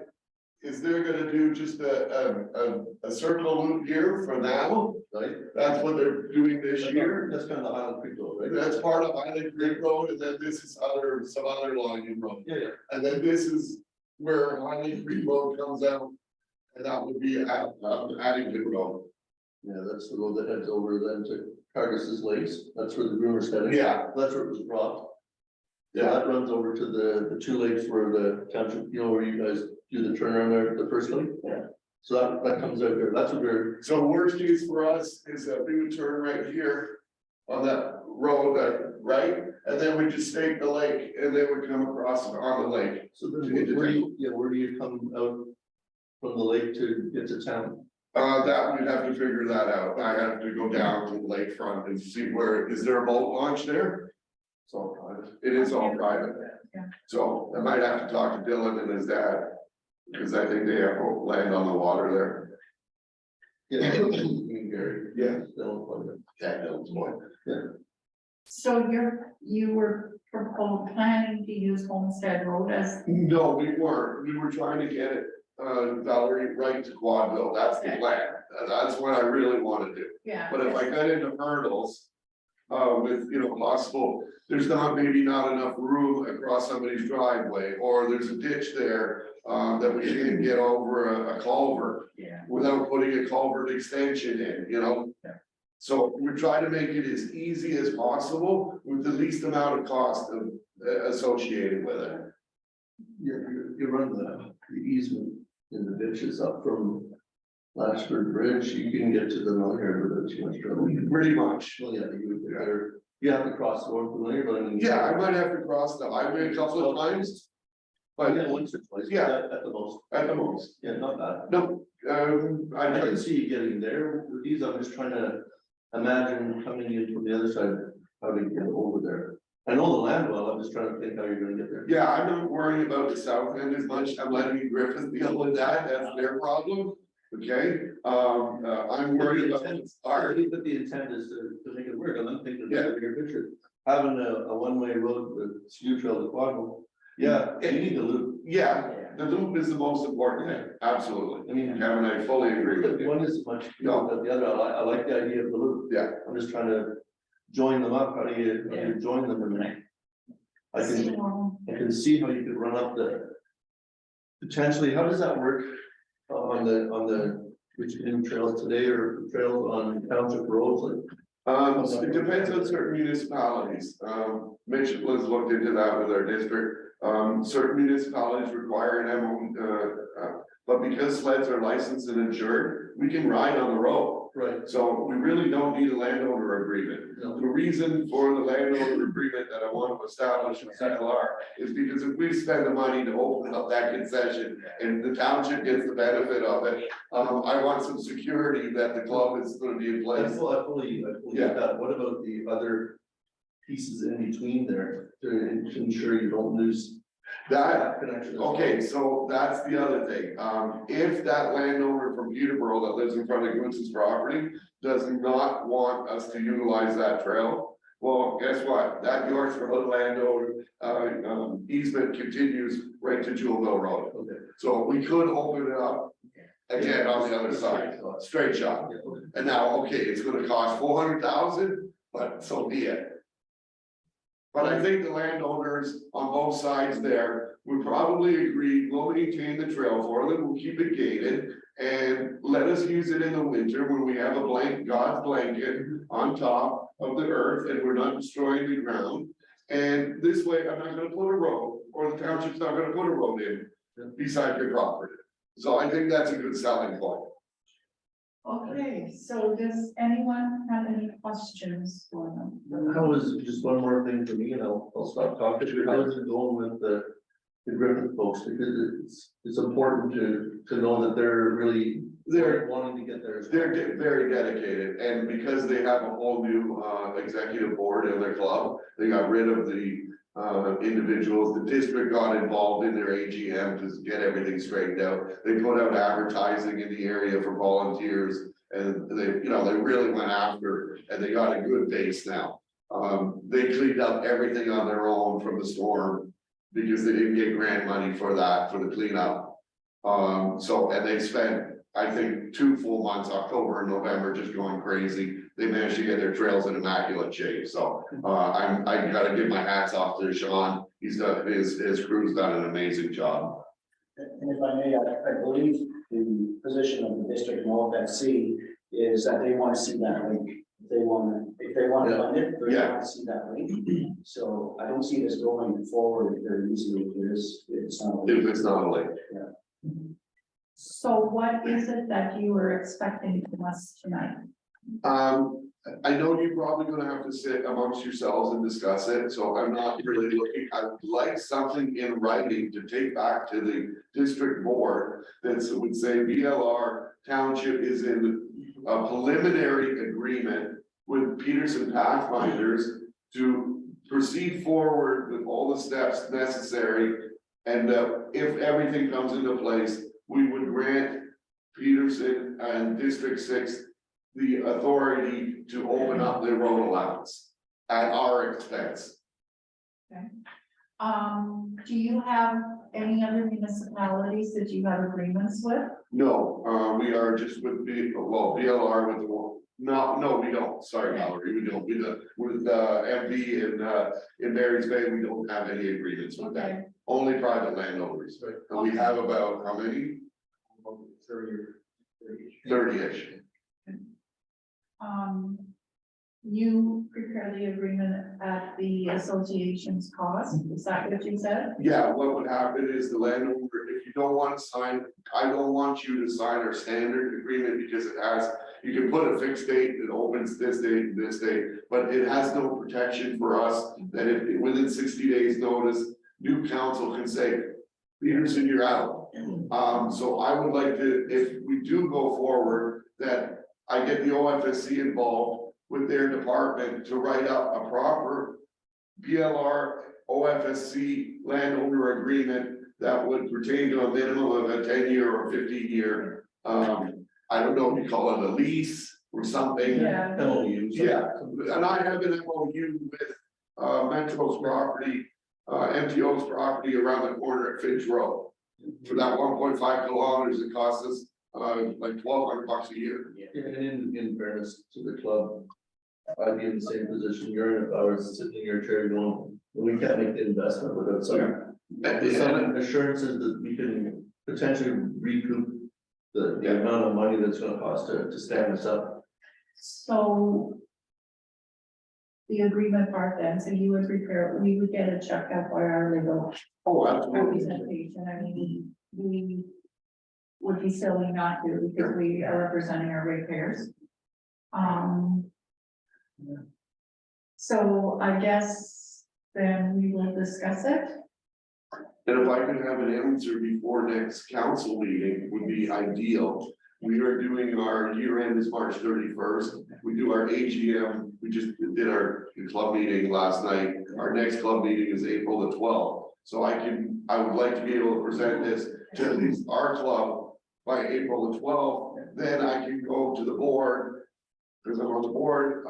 is they're gonna do just a circle loop here for now. Right? That's what they're doing this year. That's kind of the Highland Creek Road, right? That's part of Highland Creek Road, and then this is some other line road. Yeah, yeah. And then this is where Highland Creek Road comes out. And that would be at Addington Road. Yeah, that's the road that heads over then to Cargus's Lakes. That's where the groomer's headed. Yeah. That's where it was brought. Yeah, Yeah, that runs over to the two lakes where the township, you know, where you guys do the turnaround there, the first lake. Yeah. So that comes out there. That's what we're, so worst case for us is that we would turn right here on that road, right? And then we just stake the lake and then we come across on the lake. so then where do you come out from the lake to get to town? That we'd have to figure that out. I have to go down to the lakefront and see where, is there a boat launch there? It's all private. It is all private. Yeah. So I might have to talk to Dylan and his dad. Because I think they have land on the water Yeah. Gary. there. Yeah. They'll plug it. Yeah, Dylan's boy. So you were planning to use Homestead Road as, No, we weren't. We were trying to get it, Valerie, right to Quadville. That's the plan. That's what I really want to do. yeah. But if I got into hurdles, with, possible, there's maybe not enough room across somebody's driveway, or there's a ditch there, that we can't get over a culvert Yeah. without putting a culvert extension in, Yeah. So we try to make it as easy as possible with the least amount of cost associated with it. You run the easement in the ditches up from Lashford Bridge, you can get to the Milliard without too much trouble. Pretty much. Well, yeah, you have to cross the North Milliard, but I mean. Yeah, I might have to cross the highway a couple of times. But Yeah, once or twice. Yeah. At the most, at the most, yeah, not bad. no, I I can see you getting there with these, I'm just trying to imagine coming in from the other side, how to get over there. I know the land well, I'm just trying to think how you're gonna get there. yeah, I'm not worrying about the south end as much, I'm letting Griffith deal with that, that's their problem, okay? I'm worried about I our, think that the intent is to make it work, and I'm thinking, Yeah. of your picture, having a one-way road with ski trail to Quadville. Yeah, you need to loop. yeah, the loop is the most important thing, absolutely. I mean, Kevin, I fully agree with you. one is much, No. but the other, I like the idea of the loop. Yeah. I'm just trying to join them up, how do you join them and I can see how you could run up the. Potentially, how does that work on the, which new trails today or trails on township roads like? So it depends on certain municipalities. Mitch has looked into that with our district. Certain municipalities require an MO, but because sleds are licensed and insured, we can ride on the road. Right. So we really don't need a landowner agreement. No. The reason for the landowner agreement that I want to establish with CLR is because if we spend the money to open up that concession and the township gets the benefit of it, I want some security that the club is gonna be in I place. fully Yeah. get that. What about the other pieces in between there to ensure you don't lose That, connection? as well? okay, so that's the other thing. If that landowner from Peterborough that lives in front of Goods's property does not want us to utilize that trail, well, guess what? That York Road landowner, easement continues right to Jewel Mill Road. Okay. So we could open it up again on the other side, straight shot. Yeah, okay. And now, okay, it's gonna cost 400,000, but so be it. But I think the landowners on both sides there would probably agree, we'll maintain the trail for them, we'll keep it gated. And let us use it in the winter when we have a God's blanket on top of the earth and we're not destroying the ground. And this way, I'm not gonna put a road, or the township's not gonna put a road in beside your property. So I think that's a good selling point. Okay, so does anyone have any questions for them? How is, just one more thing for me and I'll stop talking. How is it going with the Griffith folks? Because it's important to know that they're really. They're- wanting to get there. as well. They're very dedicated, and because they have a whole new executive board in their club, they got rid of the individuals. The district got involved in their AGM to get everything straightened out. They put out advertising in the area for volunteers, and they, they really went after, and they got a good base now. They cleaned up everything on their own from the storm because they didn't get grant money for that, for the cleanup. And they spent, I think, 2 full months, October and November, just going crazy. They managed to get their trails in immaculate shape, so, I gotta give my hats off to Sean. He's done, his crew's done an amazing job. And if I may, I believe the position of the district and OFC is that they want to see that link. If they want to fund it, they Yeah. want to see that link. So I don't see this going forward very easily if it's not. If it's not a lake. So what is it that you were expecting from us tonight? I know you're probably gonna have to sit amongst yourselves and discuss it, so I'm not really looking, I'd like something in writing to take back to the district board. That would say BLR Township is in a preliminary agreement with Peterson Pathfinders to proceed forward with all the steps necessary. And if everything comes into place, we would grant Peterson and District 6 the authority to open up their road allowance at our expense. Do you have any other municipalities that you have agreements with? No, we are just with BLR with the one. No, we don't. Sorry, Valerie, we don't. With MV in Marys Bay, we don't have any agreements with them. Okay, Only private landowners. And we have about how many? 30-ish. you prepare the agreement at the association's cost, is that what you said? Yeah, what would happen is the landowner, if you don't want to sign, I don't want you to sign our standard agreement because it has. You can put a fixed date, it opens this date, and this date, but it has no protection for us that if within 60 days notice, new council can say, Peterson, you're out. So I would like to, if we do go forward, that I get the OFSC involved with their department to write up a proper PLR OFSC landowner agreement that would pertain to a minimum of a 10-year or 15-year. I don't know if you call it a lease or something. Yeah. MOU. Yeah, and I have an MOU with Metro's property, MTO's property around the corner at Finch Road. For that 1.5 kilometers, it costs us like $1,200 a year. And in fairness to the club, I'd be in the same position you're in if I was sitting in your chair going, well, we can't make the investment without some assurances that we can potentially recoup the amount of money that's gonna cost to stand this up. So. The agreement part then, so you would prepare, we would get a check out by our legal Oh, absolutely. representation, I mean, we. Would be silly not to, because we are representing our ratepayers. So I guess then we will discuss it. And if I can have an answer before next council meeting would be ideal. We are doing our year end is March 31st. We do our AGM. We just did our club meeting last night. Our next club meeting is April the 12th. So I would like to be able to present this to at least our club by April the 12th. Then I can go to the board, because I'm on the board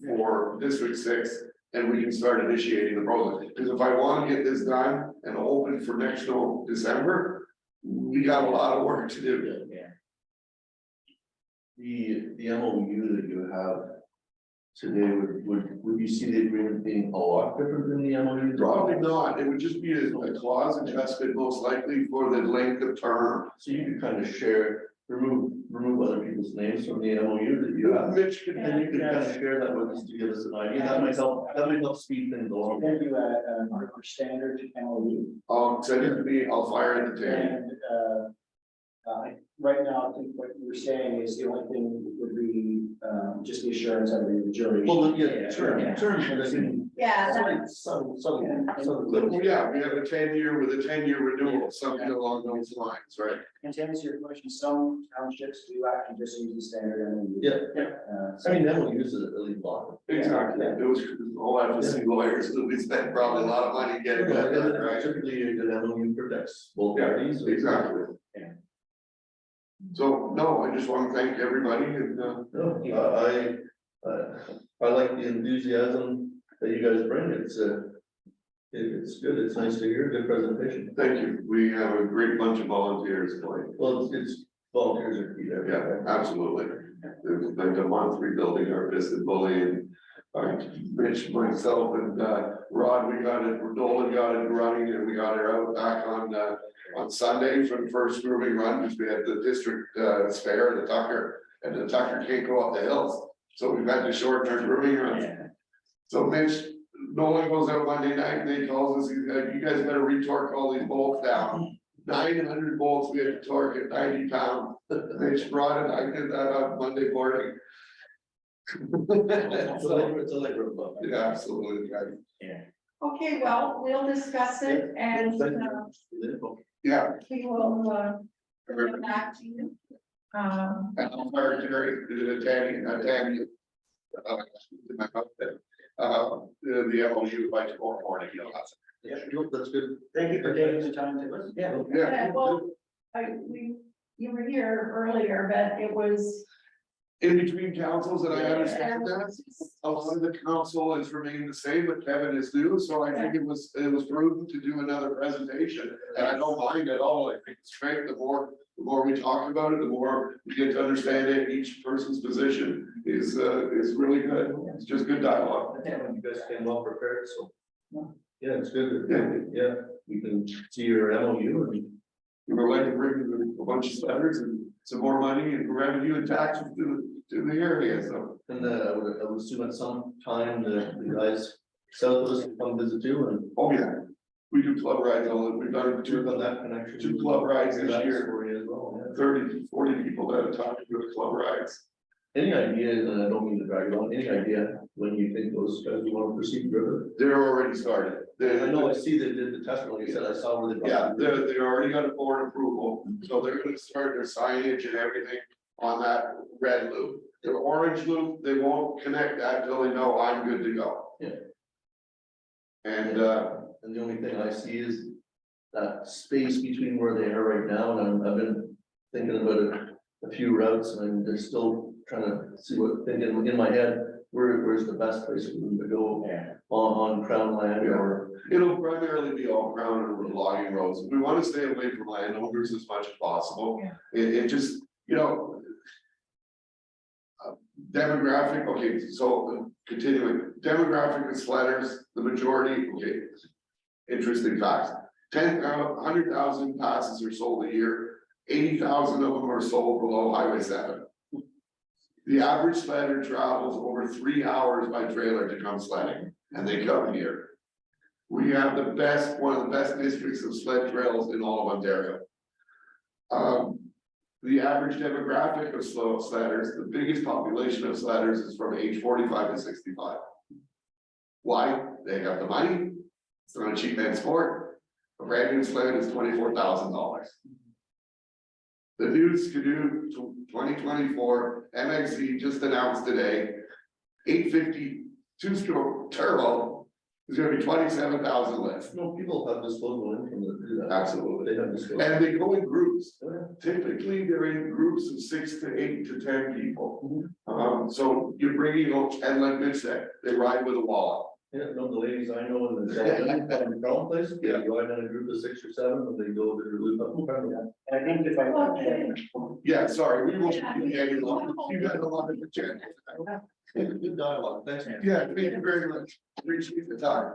for District 6, and we can start initiating the process. Because if I want to get this done and open for next December, we got a lot of work to do. The MOU that you have today, would you see the agreement being a lot different than the MOU? Probably not. It would just be a clause adjustment most likely for the length of term. So you could kind of share, remove other people's names from the MOU that you have. Mitch could, And you could kind of share that with us to give us an idea. That might help speed things along. Thank you, our standard MOU. send it to me, I'll fire it to Tammy. And, right now, I think what you were saying is the only thing would be, just the assurance of the duration. Well, yeah, term, but I mean, Yeah, some. Well, yeah, we have a 10-year with a 10-year renewal, something along those lines, right? And to answer your question, some townships do actually just use the standard MOU. Yeah. I mean, MOU is a really lot. Exactly. It was all I have to see lawyers, so we spent probably a lot of money getting that done, right? Typically, an MOU protects both Yeah, parties. exactly. Yeah. So, no, I just want to thank everybody and, No, I like the enthusiasm that you guys bring. It's good. It's nice to hear. Good presentation. thank you. We have a great bunch of volunteers, like, Well, it's volunteers are key there. yeah, absolutely. There's like a month rebuilding our business bullying. Mitch, myself and Rod, we got it, Dolan got it running and we got it out back on Sunday for the first grooming run, because we had the district spare, the Tucker, and the Tucker can't go up the hills. So we've had to shorten our grooming runs. So Mitch, Nolan goes out Monday night and he calls us, he's like, you guys better retorque all these bolts down. 900 bolts we had to torque at 90 pounds. Mitch brought it, I did that on Monday morning. It's a labor of love. Yeah, absolutely, right. okay, well, we'll discuss it and Yeah, we will bring it back to you. and I'm sorry, Terry, Tammy, my outfit. The MOU by tomorrow morning, you know, That's good. Thank you for taking the time to listen. Yeah. yeah. Well, you were here earlier, but it was. In between councils, and I understand that, a lot of the council has remained the same, but Kevin is new, so I think it was prudent to do another presentation. And I don't mind at all, I think it's great, the more we talk about it, the more we get to understand it, each person's position is really good, it's just good dialogue. You guys came well prepared, so. Yeah, it's good. Yeah. Yeah, we can see your MOU and. We would like to bring a bunch of letters and some more money and revenue and taxes to to the area, so. And I would assume at some time the guys south of us will come visit you and Oh, yeah, we do club rides, we've done work two, on that connection. two club rides this That year, story as well, yeah. 30 to 40 people that have talked to club rides. Any idea, and I don't mean to drag it on, any idea when you think those guys will want to proceed further? They're already started. I know, I see they did the testimony, you said I saw where they. Yeah, they already got a board approval, so they're gonna start their signage and everything on that red loop. The orange loop, they won't connect that until they know I'm good to go. Yeah. And, And the only thing I see is that space between where they are right now, and I've been thinking about a few routes, and they're still trying to see what, thinking in my head, where's the best place for them to go Yeah. on Crown land or. it'll primarily be all ground and logging roads. We wanna stay away from landowners as much as possible. Yeah. It just, you know. Demographic, okay, so continuing, demographic is Slatters, the majority, okay. Interesting facts, 100,000 passes are sold a year, 80,000 of them are sold below Highway 7. The average sledder travels over 3 hours by trailer to come sledding, and they come here. We have the best, one of the best districts of sled trails in all of Ontario. The average demographic of slow sledders, the biggest population of sledders is from age 45 to 65. Why? They got the money. It's not a cheap man's sport. A brand new sled is $24,000. The new Skidoo 2024 MXZ just announced today, 850 two-stroke turbo is gonna be 27,000 less. No, people have disposable income that do that. Absolutely. They have disposable. And they go in groups. Oh, Typically, they're in groups of 6 to 8 to 10 people. So you're bringing, and like Mitch said, they ride with a wallet. Yeah, no, the ladies I know in the Crown place, yeah, you ride in a group of 6 or 7, and they go to loop up. And I think if I. Okay. Yeah, sorry, we won't be any longer. You got a lot of the chat. Good dialogue, thanks. Yeah, thank you very much. Appreciate the time.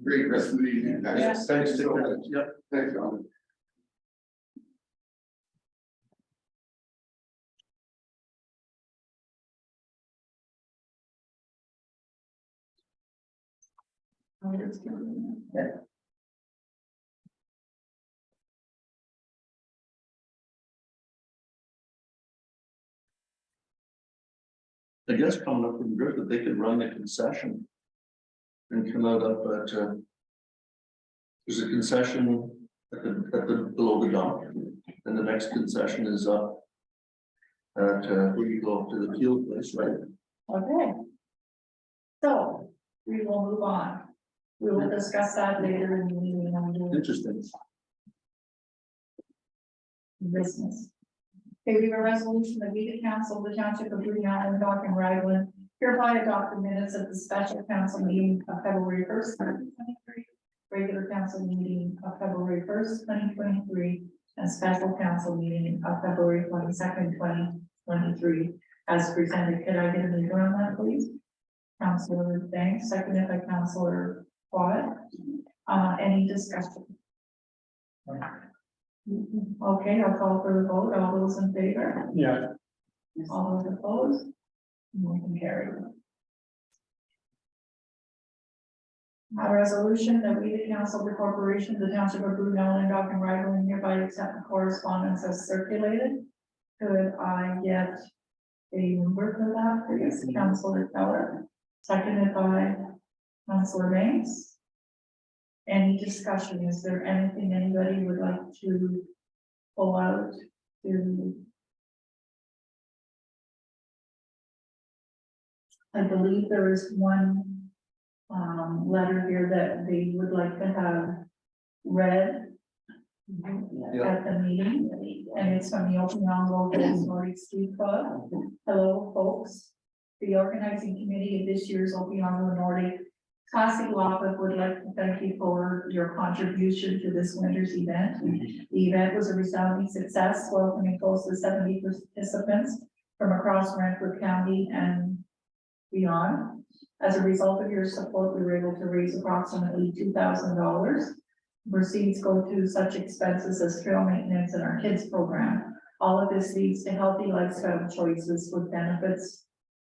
Great rest of the evening. guys. Yeah. Thanks so much. Yep. Thanks, Don. I guess coming up from Griffith, they could run the concession. And come out up at, there's a concession at the below the dock, and the next concession is up. At, where you go up to the field place, right? Okay. So, we will move on. We will discuss that later in the meeting on Interesting. the business. Okay, we have a resolution that we, the council of the township of Green Island, Dock and Raglan, hereby adopt the minutes of the special council meeting of February 1st, 2023, regular council meeting of February 1st, 2023, and special council meeting of February 22nd, 2023, as presented. Could I get a leader on that, please? Councilor Banks, seconded by Councilor Quad. Any discussion? Okay, I'll call for the vote. All those in favor? Yeah. All those opposed? Motion carried. A resolution that we, the council of the corporation of the township of Brunel and Dock and Raglan hereby accept the correspondence as circulated. Could I get a number for that, please? Councilor Keller, seconded by Councilor Banks. Any discussion? Is there anything anybody would like to pull out to? I believe there is one letter here that they would like to have read at the meeting, and it's from the Okanagan Local Nordic Ski Club. Hello, folks. The organizing committee of this year's Okanagan Nordic Classic Lava would like to thank you for your contribution to this winter's event. The event was a resounding success, welcoming close to 70 participants from across Brantford County and beyond. As a result of your support, we were able to raise approximately $2,000. Proceeds go to such expenses as trail maintenance and our kids program. All of this leads to healthy lifestyle choices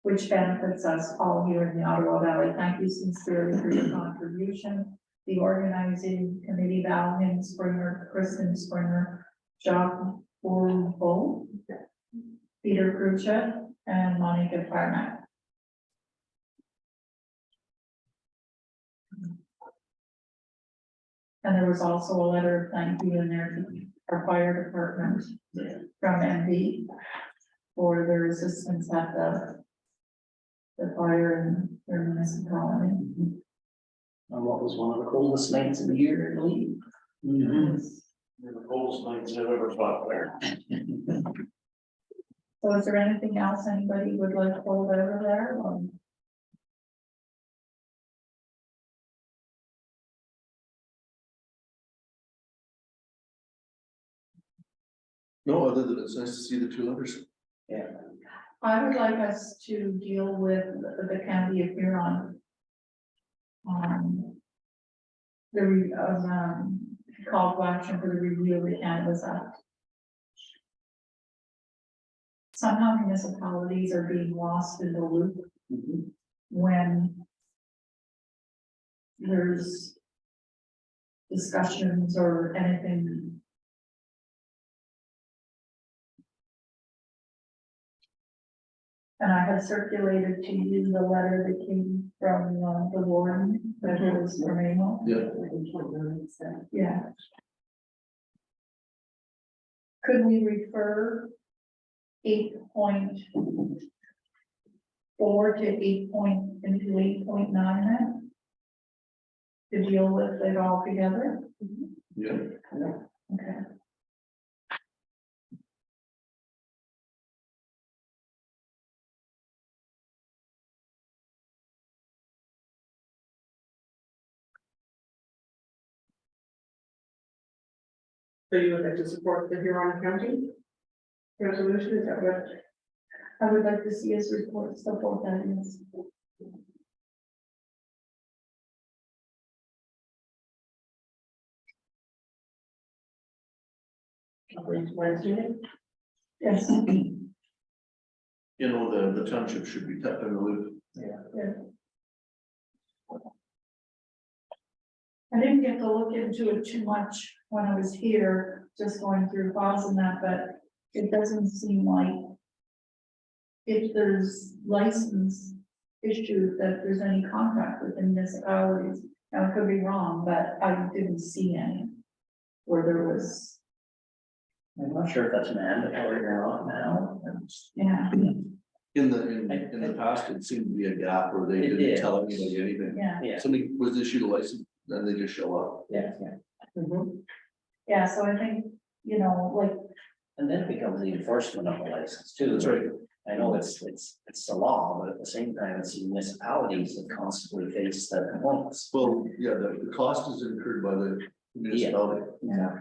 which benefits us all here in the Ottawa Valley. Thank you sincerely for your contribution. The organizing committee, Val Hinn Springer, Kristen Springer, Jacques Bourbeau, Peter Krucha, and Monica Farnack. And there was also a letter of thank you in there to our fire department from MV for their assistance at the fire in their municipality. On what was one of the coldest nights of the year, I believe. The coldest nights I've ever fought there. So is there anything else anybody would like to hold over there? No, other than it's nice to see the two letters. Yeah. I would like us to deal with the county of Huron. Call to action for the review of the Cannabis Act. Somehow municipalities are being lost in the loop when there's discussions or anything. And I have circulated to you the letter that came from the warden, that was from Amo. Yeah. Yeah. Could we refer 8.4 to 8.9 then? To deal with it all together? Yeah. Okay. So you would like to support the Huron County resolution, is that what? I would like to see his report support that is. Wednesday? Yes. You know, the township should be kept in the loop. I didn't get to look into it too much when I was here, just going through files and that, but it doesn't seem like if there's license issues, that there's any contract with the municipalities. Now, I could be wrong, but I didn't see any where there was, I'm not sure if that's mandatory or not now. yeah, In the past, it seemed to be a gap where they It didn't did. tell anybody anything. yeah. Yeah. Somebody was issued a license, then they just show up. Yeah. Yeah, so I think, like, And then it becomes the enforcement of the license too. That's right. I know it's the law, but at the same time, it's the municipalities that constantly face the complaints. Well, yeah, the cost is incurred by the municipality. yeah.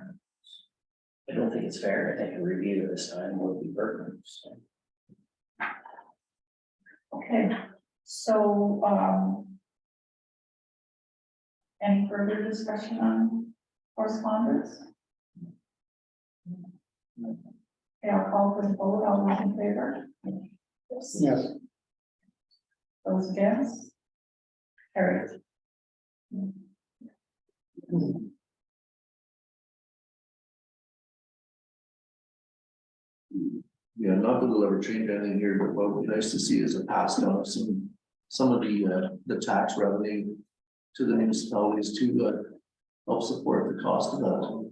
I don't think it's fair. I think a review this time would be pertinent. So. Okay, so, any further discussion on correspondence? Okay, I'll call for the vote. All those in favor? Yes. Those against? Carried. Yeah, not that it'll ever change anything here, but what would be nice to see is a pass down of some of the tax revenue to the municipalities to help support the cost of that.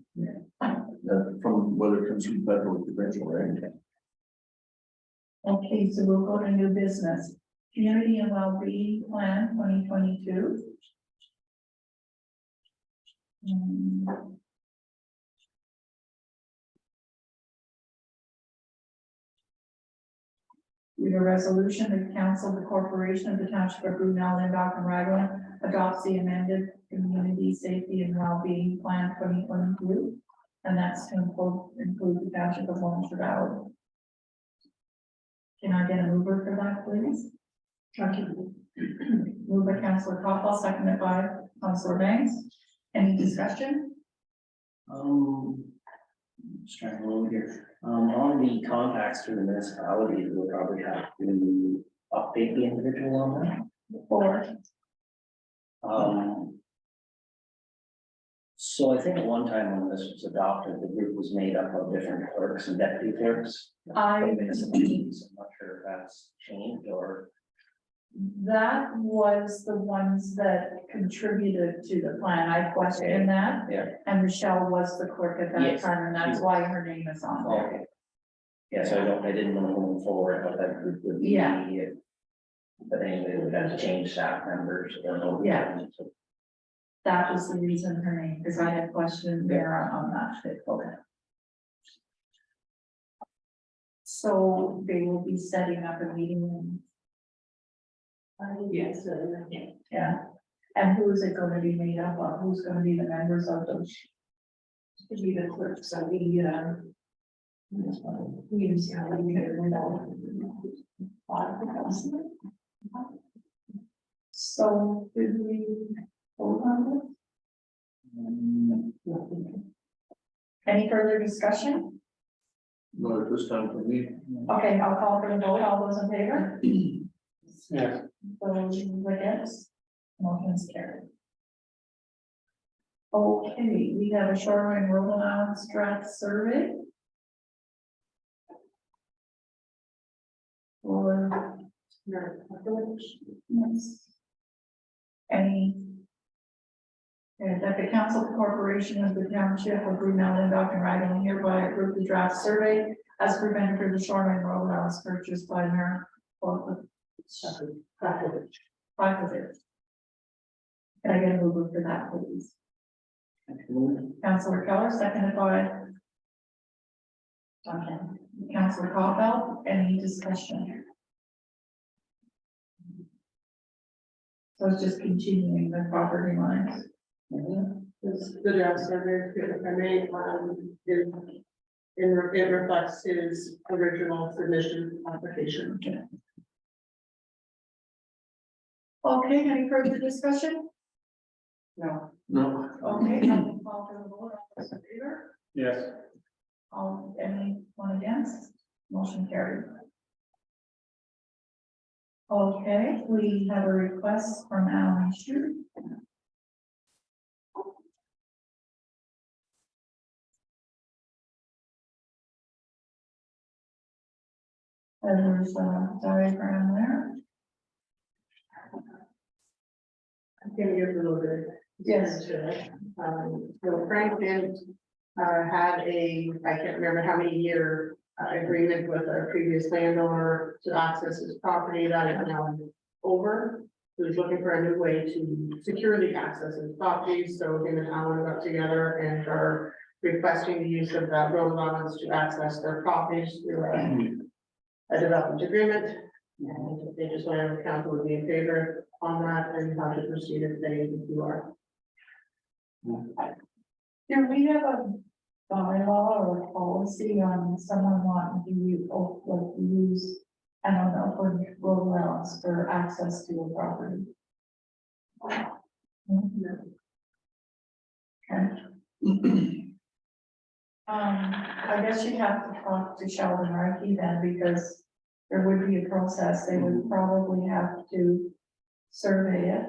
From whether it comes from federal or provincial, right? Okay, so we'll go to new business. Community and Wellbeing Plan 2022. We have a resolution that council, the corporation of the township of Brunel, Lindau, and Raglan adopts the amended Community Safety and Wellbeing Plan 2022. And that's to include the township of Lawrence Valley. Can I get a mover for that, please? Okay. Moved by Councillor Coppell, seconded by Councillor Banks. Any discussion? Just trying to look here, on the contacts through the municipality, we'll probably have to update the individual on that. Or, So I think at one time when this was adopted, the group was made up of different clerks and deputy clerks. From municipalities. I'm not sure if that's changed or. that was the ones that contributed to the plan. I questioned that. Yeah. And Michelle was the clerk at that Yes, time, and that's she why her name is on there. Okay. Yeah, so I didn't know moving forward, but that group would be. Yeah. But anyway, we'd have to change staff members or no. Yeah. That was the reason her name, because I had questioned Mara on that. Okay. So they will be setting up a meeting. Yes. Yeah, and who is it gonna be made up of? Who's gonna be the members of those? Could be the clerk, so we, use, So did we vote on this? Any further discussion? Not at this time for me. Okay, I'll call for the vote. All those in favor? Yeah. Those against? Motion's carried. Okay, we have a shoreline road allowance draft survey. Or, yes. Any? And that the council corporation of the township of Brunel and Dr. Ragland hereby approve the draft survey as presented for the shoreline road allowance purchased by Mayor. Private. Can I get a mover for that, please? Councilor Keller, seconded by. Okay, Councilor Caulfield, any discussion? So it's just continuing the property lines. the draft survey, if I may, it reflects his original submission application. Okay, any further discussion? No. No. Okay, I'll call for the vote, all those in favor? Yes. Anyone against? Motion carried. Okay, we have a request from Alan Shu. And there's a diagram there. I'm gonna give a little bit. Yes. So Frank did, had I can't remember how many year, agreement with a previous landowner to access his property that is now over. He was looking for a new way to securely access his property, so him and Alan got together and are requesting the use of that road allowance to access their properties through a development agreement. And they just wanted the council would be in favor on that and how to proceed if you are. Do we have a bylaw or a policy on someone wanting to use, I don't know, for road allowance for access to a property? Okay. I guess you'd have to talk to Sheldon Markey then, because there would be a process. They would probably have to survey it.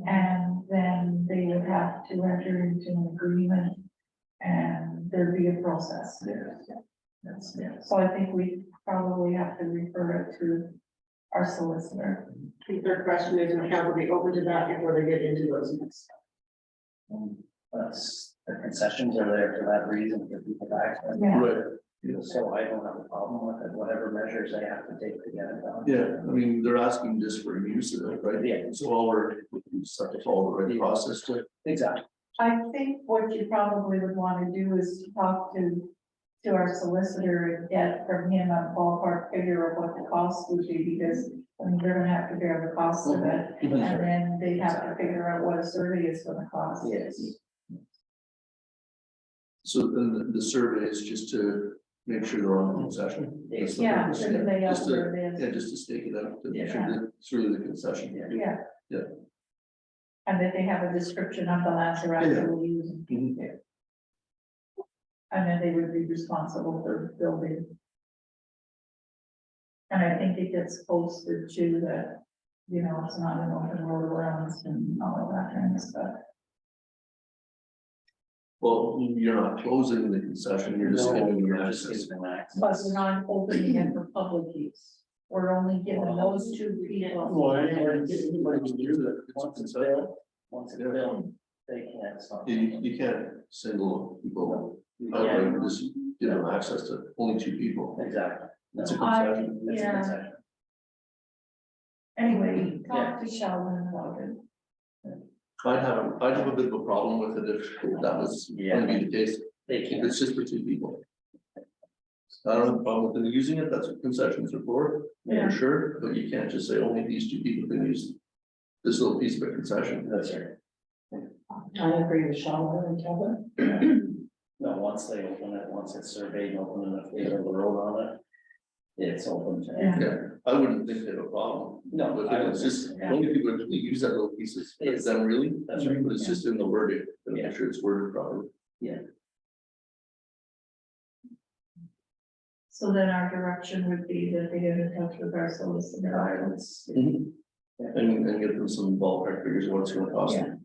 And then they would have to enter into an agreement and there'd be a process. So I think we probably have to refer it to our solicitor. I think their question is, and council be open to that before they get into those next. That's, the concessions are there for that reason, for people to access. Yeah. Right. So I don't have a problem with it, whatever measures they have to take to get it done. Yeah, I mean, they're asking just for use of it, right? Yeah. So all we just have to follow the right process to. Exactly. I think what you probably would want to do is talk to our solicitor and get from him a ballpark figure of what the cost would be, because I mean, they're gonna have to bear the cost of it. And then they have to figure out what a survey is gonna cost. Yes. So then the survey is just to make sure they're on concession. That's the Yeah, purpose. so that they know Just to- where it is. Yeah, just to stake it out, to make Yeah. sure that it's really the concession. Yeah. Yeah. And that they have a description of the lands they're actually using. Mhm. And then they would be responsible for building. And I think it gets posted too that, you know, it's not an open road around and all of that kind of stuff. Well, you're not closing the concession, you're just giving them Just access. give them access. But we're not opening it for public use. We're only giving those two people. Well, anybody can use it. Once it's built, once it's built, they can't stop. You can't single people, out, Yeah, right, just give them access to only two people. exactly. It's a No, concession. it's a Yeah. concession. Anyway, talk to Sheldon about it. I'd have a bit of a problem with it if that was gonna be the case, They if can't. it's just for two people. I don't have a problem with them using it, that's what concessions are for, Yeah. for sure, but you can't just say only these two people can use this little piece of a concession. That's right. I agree with Sheldon and Kevin. No, once they open it, once it's surveyed, and open and if they have the road on it, it's open to. Yeah. Yeah, I wouldn't think they have a problem. No, But I it's just, yeah. only people actually use that little piece is It's- them really, That's right. but it's just in the wording, to Yeah. make sure it's worded properly. So then our direction would be that they get in touch with our solicitor. And get them some ballpark figures of what it's gonna cost them.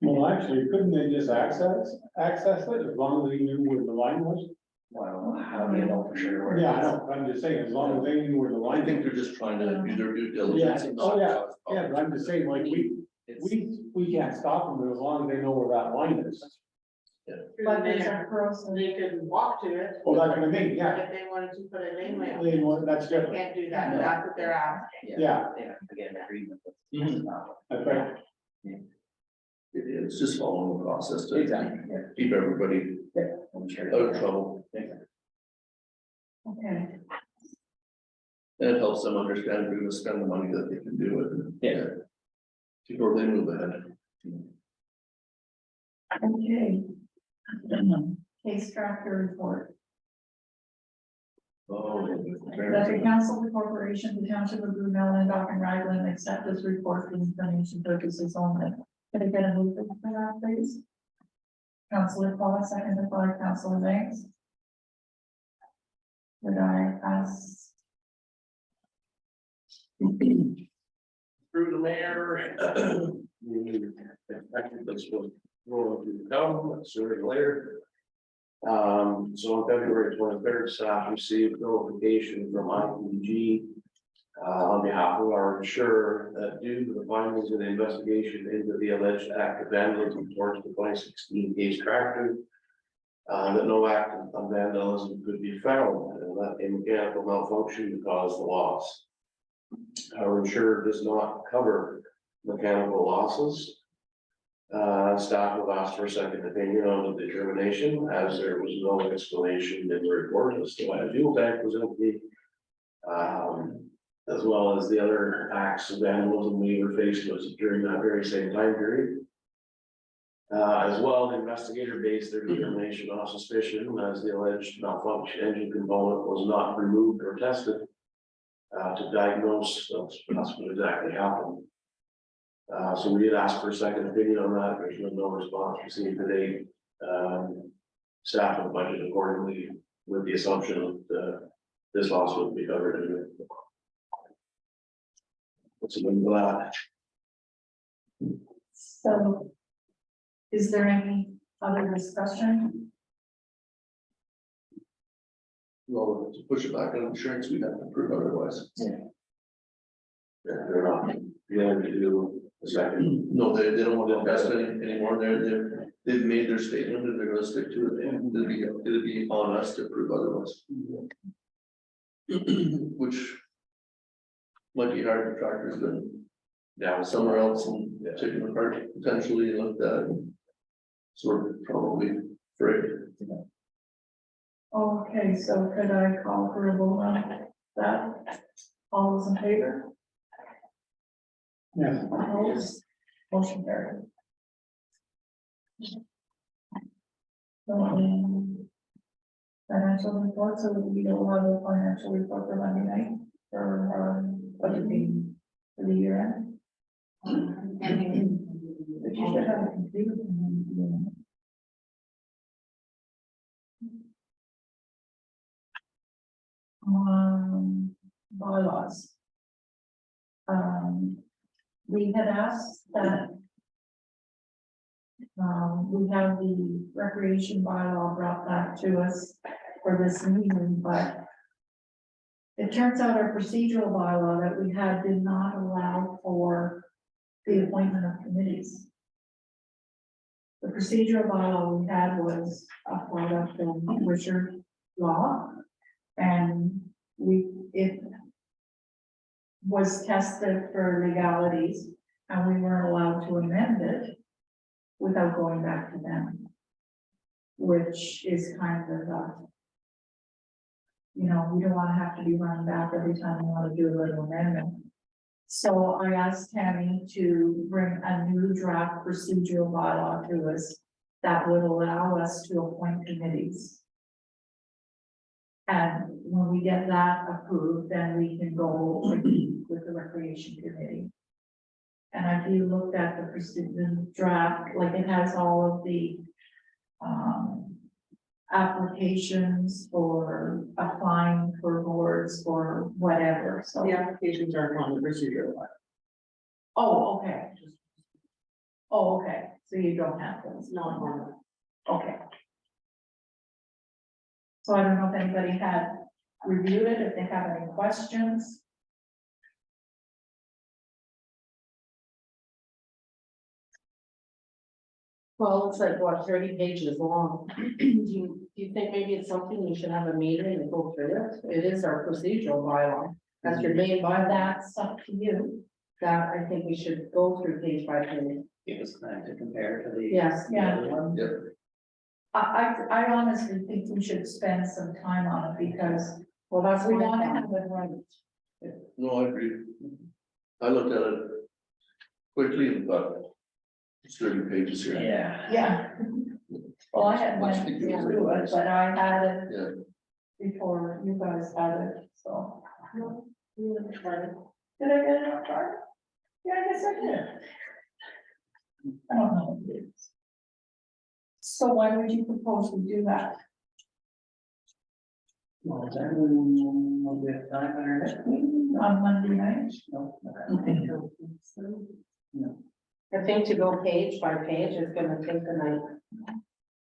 Well, actually, couldn't they just access it as long as they knew where the line was? Well, how do you know for sure where? it Yeah, I is? know, I'm just saying, as long as they knew where the I line. think they're just trying to do their due diligence. and Oh, not yeah. cause Yeah, but I'm just saying, like, It's- we can't stop them, but as long as they know where that line is. But there's a process. They could walk to it. Well, that's what I mean, But yeah. if they wanted to put a laneway on They it, want- That's they different, can't do that, that's what they're asking. Yeah. They have to get an agreement with. Mhm. that's right. It's just following the process to Exactly, yeah. keep everybody I'm sure. out of trouble. Okay, And it helps them understand who to spend the money that they can do it. Yeah. Before they move ahead. okay. Case tractor report. Oh. That the council of the corporation, the township of Brunel and Dock and Raglan accept this report for information purposes only. Can I get a move for that, please? Councilor Paul, seconded by Councilor Banks. Would I ask? Through the mayor. This will roll to come sooner or later. So on February 23rd, staff received notification from IPG. On behalf of our insurer, that due to the findings of the investigation into the alleged act of vandalism towards the 2016 case tractor. That no act of vandalism could be found, and that a mechanical malfunction caused the loss. Our insurer does not cover mechanical losses. Staff have asked for a second opinion on the determination, as there was no explanation in the report as to why the fuel tank was empty. As well as the other acts of vandalism we were faced with during that very same time period. As well, the investigator based their determination on suspicion as the alleged malfunction engine component was not removed or tested. To diagnose, that's what exactly happened. So we did ask for a second opinion on that, there's been no response received today. Staff have budgeted accordingly with the assumption that this loss would be covered anyway. What's it been that? So. Is there any other discussion? Well, to push it back on insurance, we'd have to prove otherwise. They're not willing to do a second. No, they don't want to invest anymore, they've made their statement and they're gonna stick to it, and it'll be on us to prove otherwise. Which. Might be hard for tractors than Yeah, somewhere else and taking them apart potentially and looked at. So we're probably afraid. Okay, so could I call for a vote on that? All those in favor? Yeah. Opposed? Motion carried. Financial report, so we don't have a financial report for Monday night for budget meeting for the year end. But you should have a computer. bylaws. We had asked that we have the recreation bylaw brought back to us for this meeting, but it turns out our procedural bylaw that we had did not allow for the appointment of committees. The procedural bylaw we had was a product of Richard Law, and it was tested for legalities, and we weren't allowed to amend it without going back to them, which is kind of, you know, we don't want to have to be running back every time we want to do a little amendment. So I asked Tammy to bring a new draft procedural bylaw to us that would allow us to appoint committees. And when we get that approved, then we can go with the recreation committee. And if you looked at the draft, like it has all of the applications for applying for boards or whatever, so. The applications are on the procedure. Oh, okay. Oh, okay, so you don't have those, Not on. okay. So I don't know if anybody had reviewed it, if they have any questions. Well, it's like, what, 30 pages long. Do you think maybe it's something you should have a meeting and go through it? It is our procedural bylaw. That's your main bylaw. That's up to you. That I think we should go through page by page. Give us time to compare to the. Yes, yeah. the other one. Yep. I honestly think we should spend some time on it because Well, that's we my want to thought. have it right. No, I agree. I looked at it quickly and thought, it's 30 pages here. Yeah. Yeah. Well, I had Much went to do through with it, it. but I had it Yeah. before you guys had it, so. Did I get it on card? Yeah, I guess I did. I don't know. What it is. So why would you propose we do that? Well, is that when we have time on our next meeting? On Monday night? No. I think to go page by page is gonna take the night.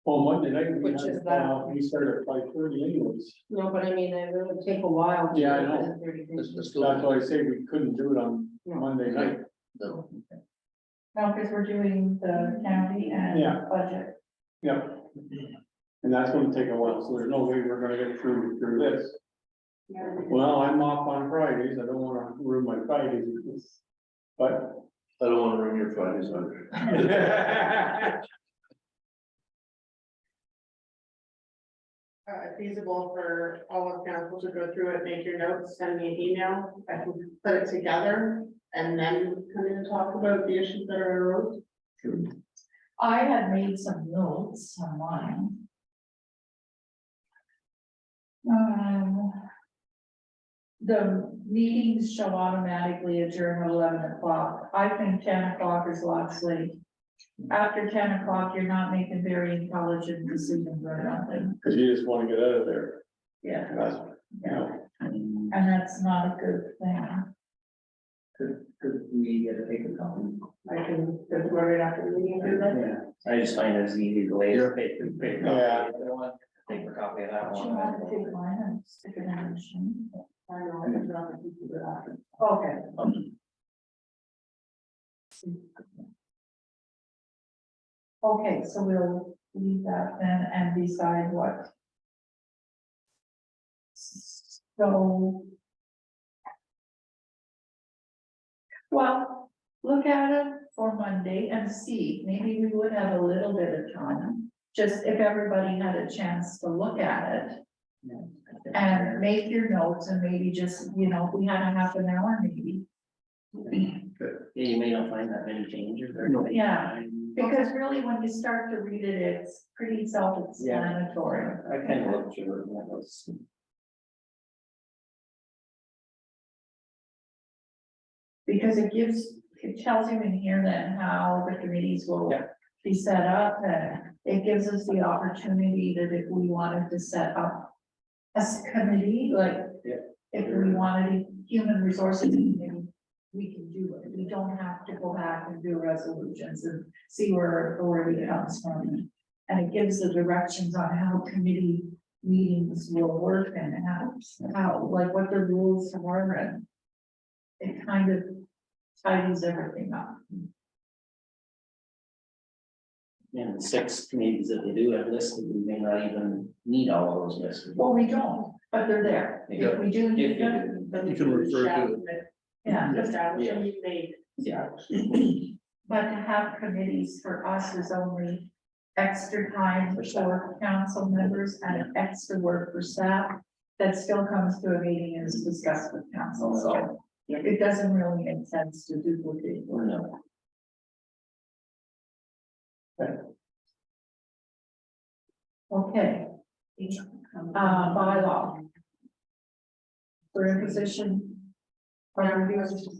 Well, Monday night, we Which had, is that? we started at 5:30 anyways. No, but I mean, it would take a while. to Yeah, I do know. the 30 pages. It's still. That's why I say we couldn't do it on Monday night. No. No, because we're doing the county and Yeah. budget. Yep. And that's gonna take a while, so there's no way we're gonna get through this. Well, I'm off on Fridays, I don't wanna ruin my Fridays. But. I don't want to ruin your Fridays either. Feasible for all of council to go through it, make your notes, send me an email, I can put it together. And then come in and talk about the issues that are arose. I had made some notes on mine. The meetings shall automatically adjourn at 11 o'clock. I think 10 o'clock is lots late. After 10 o'clock, you're not making very intelligent decisions or nothing. Cause you just wanna get out of there. Yeah, That's, you yeah, know, and that's not a good thing. Could we get a paper copy? I can, go right after the meeting, do that. Yeah, I just find it as easy to lay a paper copy. Yeah. I don't want a paper copy of that Do you want to one. take mine and stick it in the machine? I know, I can drop it into the after. Okay. Okay, so we'll leave that then and decide what. So. Well, look at it for Monday and see, maybe we would have a little bit of time. Just if everybody had a chance to look at it and make your notes and maybe just, you know, if we had a half an hour maybe. Yeah, you may not find that many changes or. Yeah. Because really, when you start to read it, it's pretty self-explanatory. I kind of looked through it and that was. Because it tells you in here then how the committees will Yeah. be set up, and it gives us the opportunity that if we wanted to set up a committee, like Yeah. if we wanted human resources committee, we can do it. We don't have to go back and do resolutions and see where our authority comes from. And it gives the directions on how committee meetings will work and how, like what the rules are, and it kind of tidies everything up. And the 6 committees that they do have listed, we may not even need all of those listed. Well, we don't, but they're there. If we do need them, Then You can refer to yeah. Establish them, you made. Yeah. But to have committees for us is only extra time for council members and extra work for staff. That still comes to a meeting and is discussed with council, so it doesn't really make sense to duplicate. Or no. Okay. Bylaw. For imposition. For reduce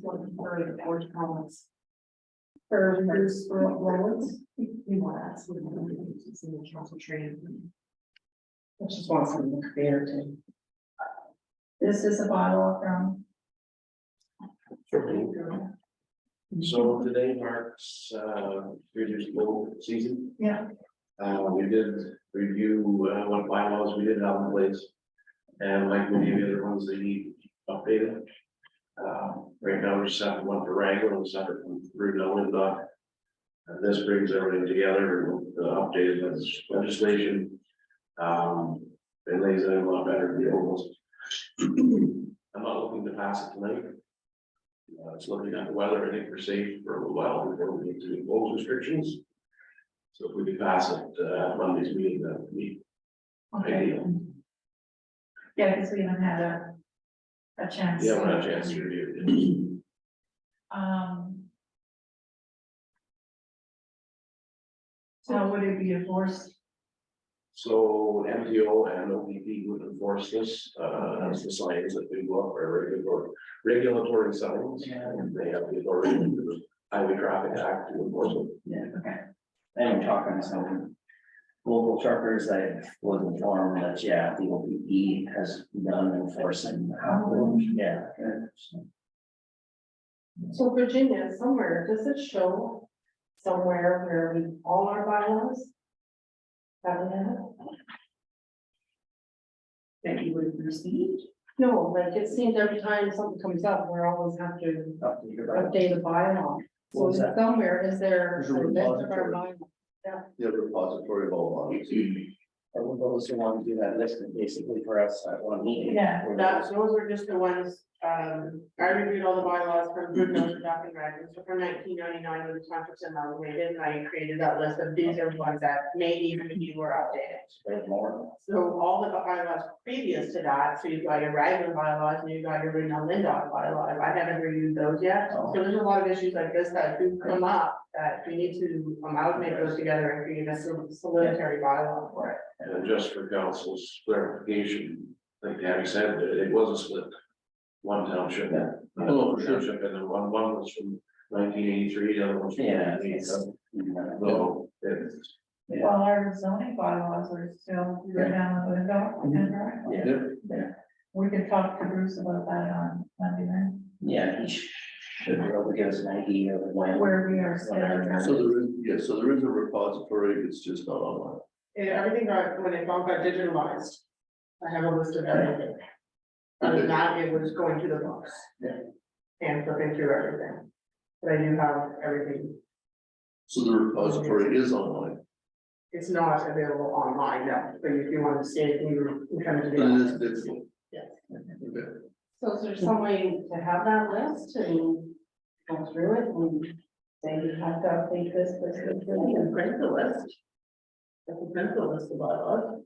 roads. We want to ask what the in the council training. I just want something to compare to. This is a bylaw from. So today marks, previous full season. Yeah. We did review, what bylaws we did have in place. And like many of the other ones, they need updated. Right now, we're set one for Wrangell and separate from Bruno and Doc. And this brings everything together, the updated legislation. It lays it in a lot better than the old ones. I'm not looking to pass it tonight. It's looking at the weather, I think we're safe for a little while before we need to impose restrictions. So if we could pass it, Monday's meeting, that would be ideal. Yeah, because we haven't had a chance. Yeah, we're not a chance to review it. How would it be enforced? So MTO and OPP would enforce this, as the signs that we go up are regulatory signs. And they have the authority under the Highway Traffic Act to enforce them. Yeah, Okay, and I'm talking to some local truckers that was informed that, yeah, the OPP has done enforcing. Yeah. So Virginia, somewhere, does it show somewhere where we, all our bylaws? Haven't had? That you would receive? No, like it seems every time something comes up, we always have to update the bylaw. So What was that? somewhere, is there There's a a list of our repository. bylaws? the repository of all laws. Or those who want to do that listed basically for us at one meeting. Yeah, Those are just the ones, I reviewed all the bylaws from Good Notes and Dr. Dragons, so from 1999 when the contracts amalgamated, and I created that list of these are the ones that may even be more updated. There's more. So all the bylaws previous to that, so you've got your Raglan bylaws and you've got your Reno Lindau bylaws, I haven't reviewed those yet. So there's a lot of issues like this that do come up, that we need to amalgamate those together and create a solitary bylaw for it. And just for council's clarification, like Tammy said, it was a split. One township. Oh, One township, and then one was from 1983, the other one's from Yeah. 1987. So it's, well, our zoning bylaws are still down the window. Yeah. We can talk to Bruce about that on Monday night, Yeah, he should be able to give us an idea of when. where we are standing. So there is, yeah, so there is a repository, it's just not online. Yeah, everything got, when it all got digitalized, I have a list of everything. Other than that, it was going to the books. Yeah. And flipping through everything. But I do have everything. So the repository is online, It's not available online, no, but if you want to see it, you come to but it is the. digital. Yes. Okay. So is there some way to have that list and go through it and say you have to update this, and print the list? I can print the list of bylaws.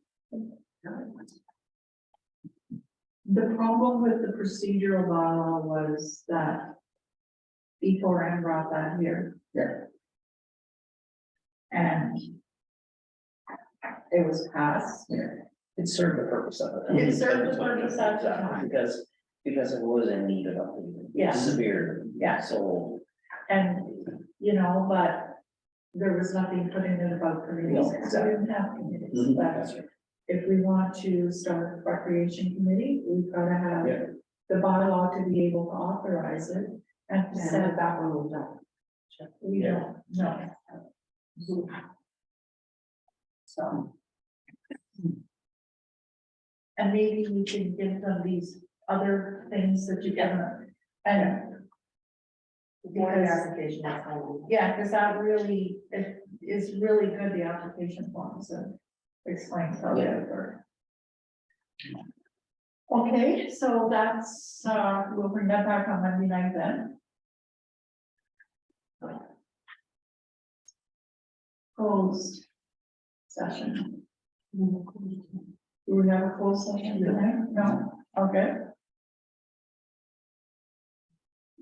The problem with the procedural bylaw was that before Anne brought that here. Yeah. And it was passed. It served the purpose of it. It served the purpose at the Exactly, time. because it was in need of updating. Yeah. Severe. Yeah. So, And, you know, but there was nothing put in it about committees, No, so we didn't have committees, Mhm, but that's right. if we want to start a recreation committee, we've got to have Yeah. the bylaw to be able to authorize it and to And set that one was done. we don't know. So. And maybe we can give them these other things that you can, and. Before the Because, application, that's all. yeah, because that really, it is really good, the application forms and explains how they work. Okay, so that's, we'll bring that back on Monday night then. Closed session. Do we have a closed session tonight? No, okay.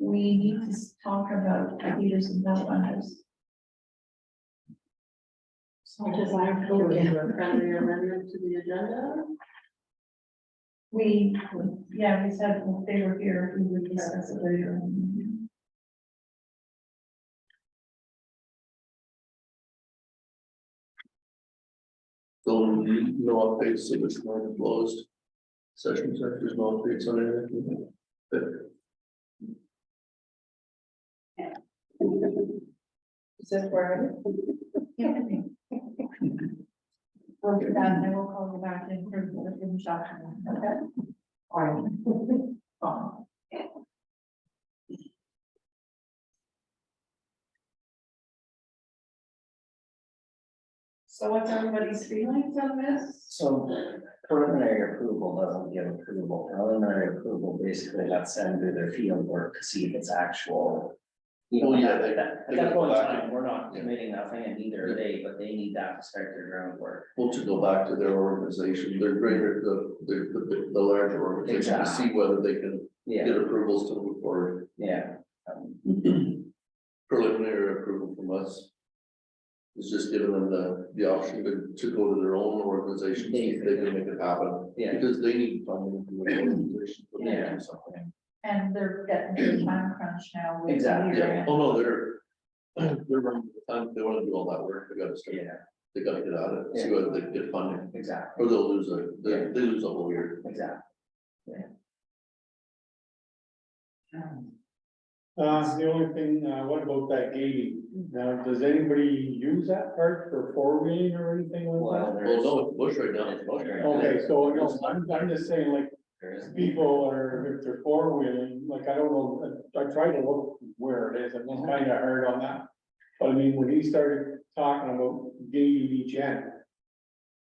We need to talk about Peters and Bell Hunters. So just like, go with a friendly amendment to the agenda. We, yeah, we said if they were here, we would discuss it later. So no updates, so it's not closed. Session, so there's no updates on anything. Is that where? Yeah. We'll do that, and then we'll call you back in for the finish up, okay? All right. So what's everybody's feelings on this? So preliminary approval doesn't give approval. Preliminary approval basically lets them do their field work to see if it's actual. You know, Well, yeah, at they that gotta go point in back time, we're not yeah. committing nothing and neither are they, but they need that to start their groundwork. Well, to go back to their organization, they're greater, the larger organization, to see whether they can Yeah, get approvals to move forward. yeah. Preliminary approval from us. Is just giving them the option to go to their own organization, see if they can make it happen, Yeah, because they need funding from the organization. to Yeah. do something. And they're getting to the time crunch now. with the Exactly. year Yeah, end. oh no, they're running the time, they wanna do all that work, they gotta start, yeah, they gotta get at it, see whether they can get funding, exactly, or they'll lose Yeah. they lose a whole year. exactly. The only thing, what about that gating? Now, does anybody use that part for four-wheeling or anything like Well, that? Well, there's. no, it's bush right now. It's bush right now. Okay, so, no, I'm just saying, like, There is. people are, if they're four-wheeling, like, I don't know, I tried to look where it is, and it's kinda hard on that. But I mean, when he started talking about gating each end.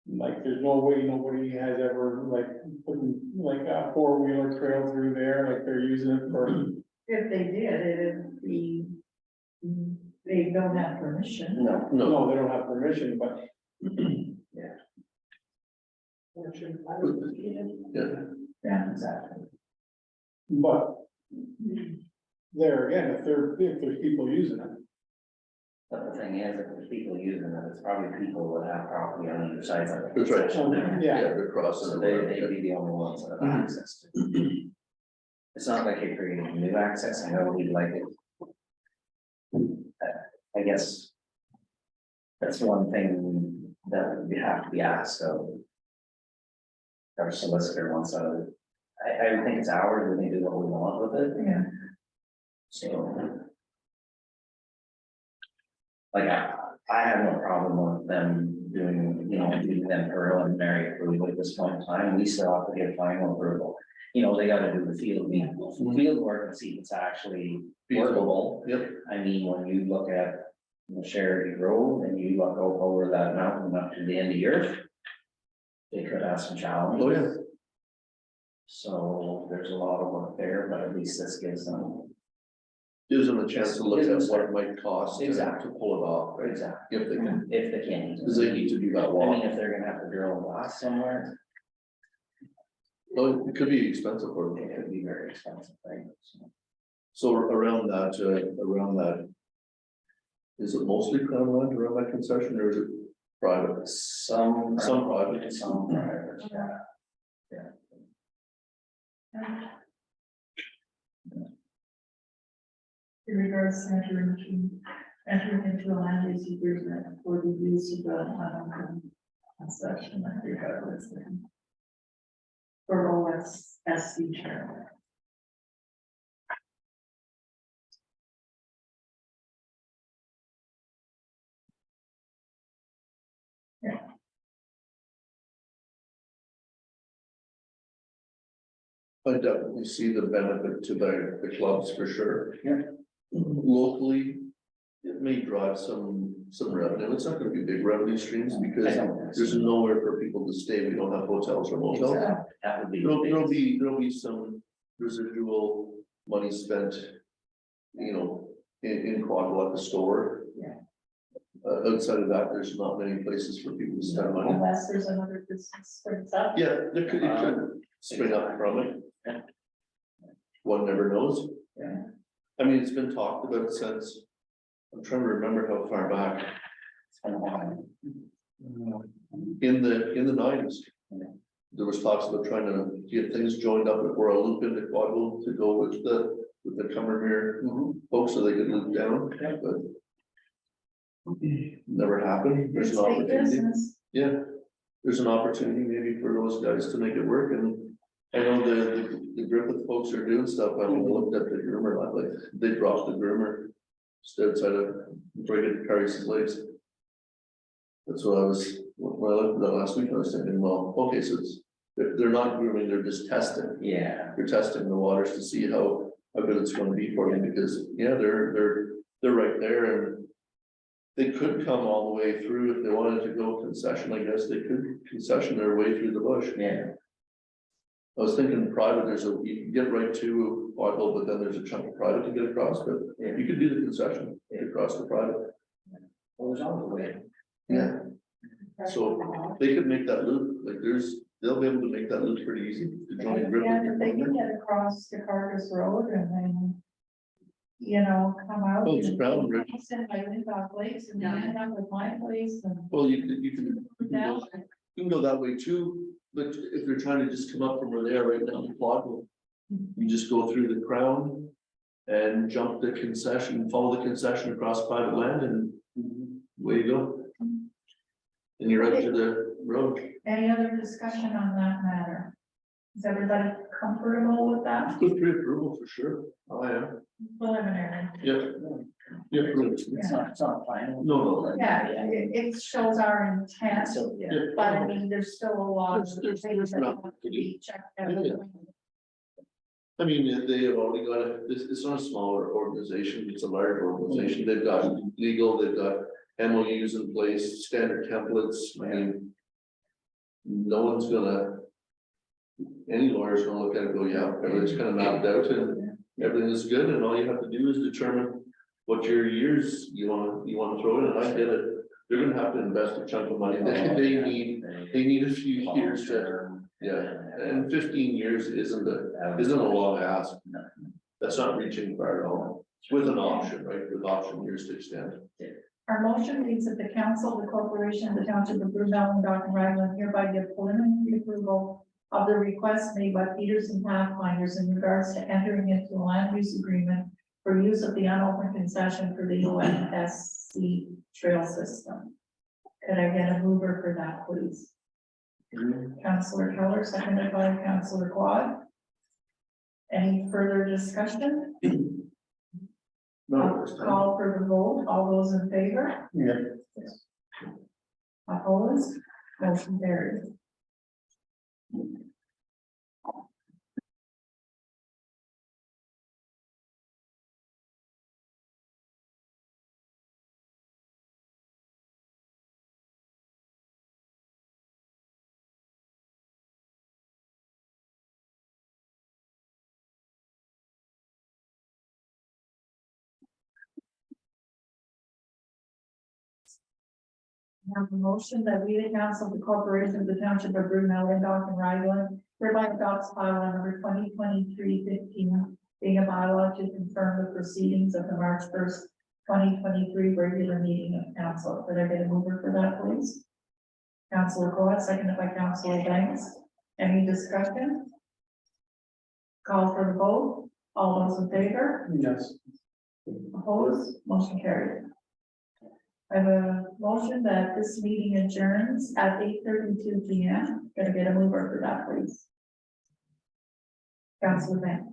Like, there's no way nobody has ever, like, putting, like, a four-wheeler trail through there, like they're using it for. If they did, it'd be, they don't have permission. No, No, No, they don't have permission, but. yeah, Yeah. exactly. But. There again, if there's people using it. But the thing is, if there's people using it, it's probably people that have property on either side of it. That's right. Yeah, they're crossing. So the road, they'd be the only ones that have access to it. It's not like you're creating new access, I know we'd like it. I guess. That's one thing that we have to be asked of. Our solicitor wants to, I think it's ours, we can do what we want with it, Yeah. so. Like, I have no problem with them doing, doing them preliminary approval at this point in time, we still have to get final approval. They gotta do the field work and see if it's actually workable. Yep, I mean, when you look at Charity Road and you look over that mountain up to the end of the earth. They could have some challenges. oh yeah, So there's a lot of work there, but at least this gives them. gives them a chance to look at what it might cost to Exactly. pull it off, right? Exactly. If they can, If they can. because they need to do that I walk. mean, if they're gonna have to drill a blast somewhere, Well, it could be expensive for it them. could be very expensive, right? So around that. Is it mostly crown land around that concession or is it private? Some private. and some private, yeah. In regards to entering into a land use agreement for the use of the concession, I regard this thing. For OSSC chair. I definitely see the benefit to the clubs for sure. Yeah. Locally, it may drive some revenue. It's not gonna be big revenue streams because there's nowhere for people to stay. We don't have hotels or motels. That would be. There'll be some residual money spent, you know, in Quadville at the store. Yeah. Outside of that, there's not many places for people to spend money. Unless there's another business springs up. Yeah, it could spring up from it. One never knows. Yeah. I mean, it's been talked about since, I'm trying to remember how far back, in the nineties. There was talks about trying to get things joined up or a loop into Quadville to go with the Cumbermere folks so they could loop down, but never happened. There's It's an big opportunity. business. Yeah, there's an opportunity maybe for those guys to make it work, and I know the Griffith folks are doing stuff. I mean, I looked at the groomer, like they dropped the groomer just outside of Brayden Carri's Lakes. That's what I was, when I looked at that last week, I was thinking, well, okay, so it's, they're not grooming, they're just testing. Yeah. They're testing the waters to see how good it's gonna be for you, because, yeah, they're right there, and they could come all the way through if they wanted to go concession. I guess they could concession their way through the bush. Yeah. I was thinking private, you can get right to Quadville, but then there's a chunk of private to get across, but you could do the concession, get across the private. It was on the way. Yeah. So they could make that loop, like they'll be able to make that loop pretty easy to join Griffith. Yeah, if they can get across the Carcass Road and then, you know, come out. Oh, it's Crown Bridge. Send my Windhoek Lakes and then end up with my place and. Well, you can Down. you can go that way too, but if they're trying to just come up from where they are right down to Quadville, you just go through the Crown and jump the concession, follow the concession across private land, and away you go. And you're out to the road. Any other discussion on that matter? Is everybody comfortable with that? Good pre-approval for sure. I am. Preliminary. Yeah. Yeah. It's not final. No. Yeah, it shows our intent, So, yeah. but I mean, there's still a lot of There's things that not- have to be checked out. Yeah. I mean, they have already got it's not a smaller organization, it's a large organization. They've got legal, they've got MOUs in place, standard templates. I mean, no one's gonna, any lawyer's gonna look at it and go, yeah, everything's kind of mapped out and everything is good, and all you have to do is determine what your years you wanna throw in, and I get it. They're gonna have to invest a chunk of money. They need a few years to, yeah, and 15 years isn't a long ask. That's not reaching far at all, with an option, right, with option years to extend. Our motion reads that the council, the corporation, the township of Brunel and Dock and Raglan hereby give preliminary approval of the request made by Peterson Pathfinders in regards to entering into a land use agreement for use of the unopened concession for the UNSC trail system. Could I get a mover for that, please? Councillor Keller, seconded by Councillor Quad. Any further discussion? No. Call for the vote. All those in favor? Yeah. Opposed? Motion carried. I have a motion that we, the council of the corporation of the township of Brunel and Dock and Raglan, hereby adopts bylaw number 2023-15, being a bylaw to confirm the proceedings of the March 1st, 2023 regular meeting of council. Could I get a mover for that, please? Councillor Coyle, seconded by Councillor Banks. Any discussion? Call for the vote. All those in favor? Yes. Opposed? Motion carried. I have a motion that this meeting adjourns at 8:32 p.m. Gonna get a mover for that, please. Councillor Banks.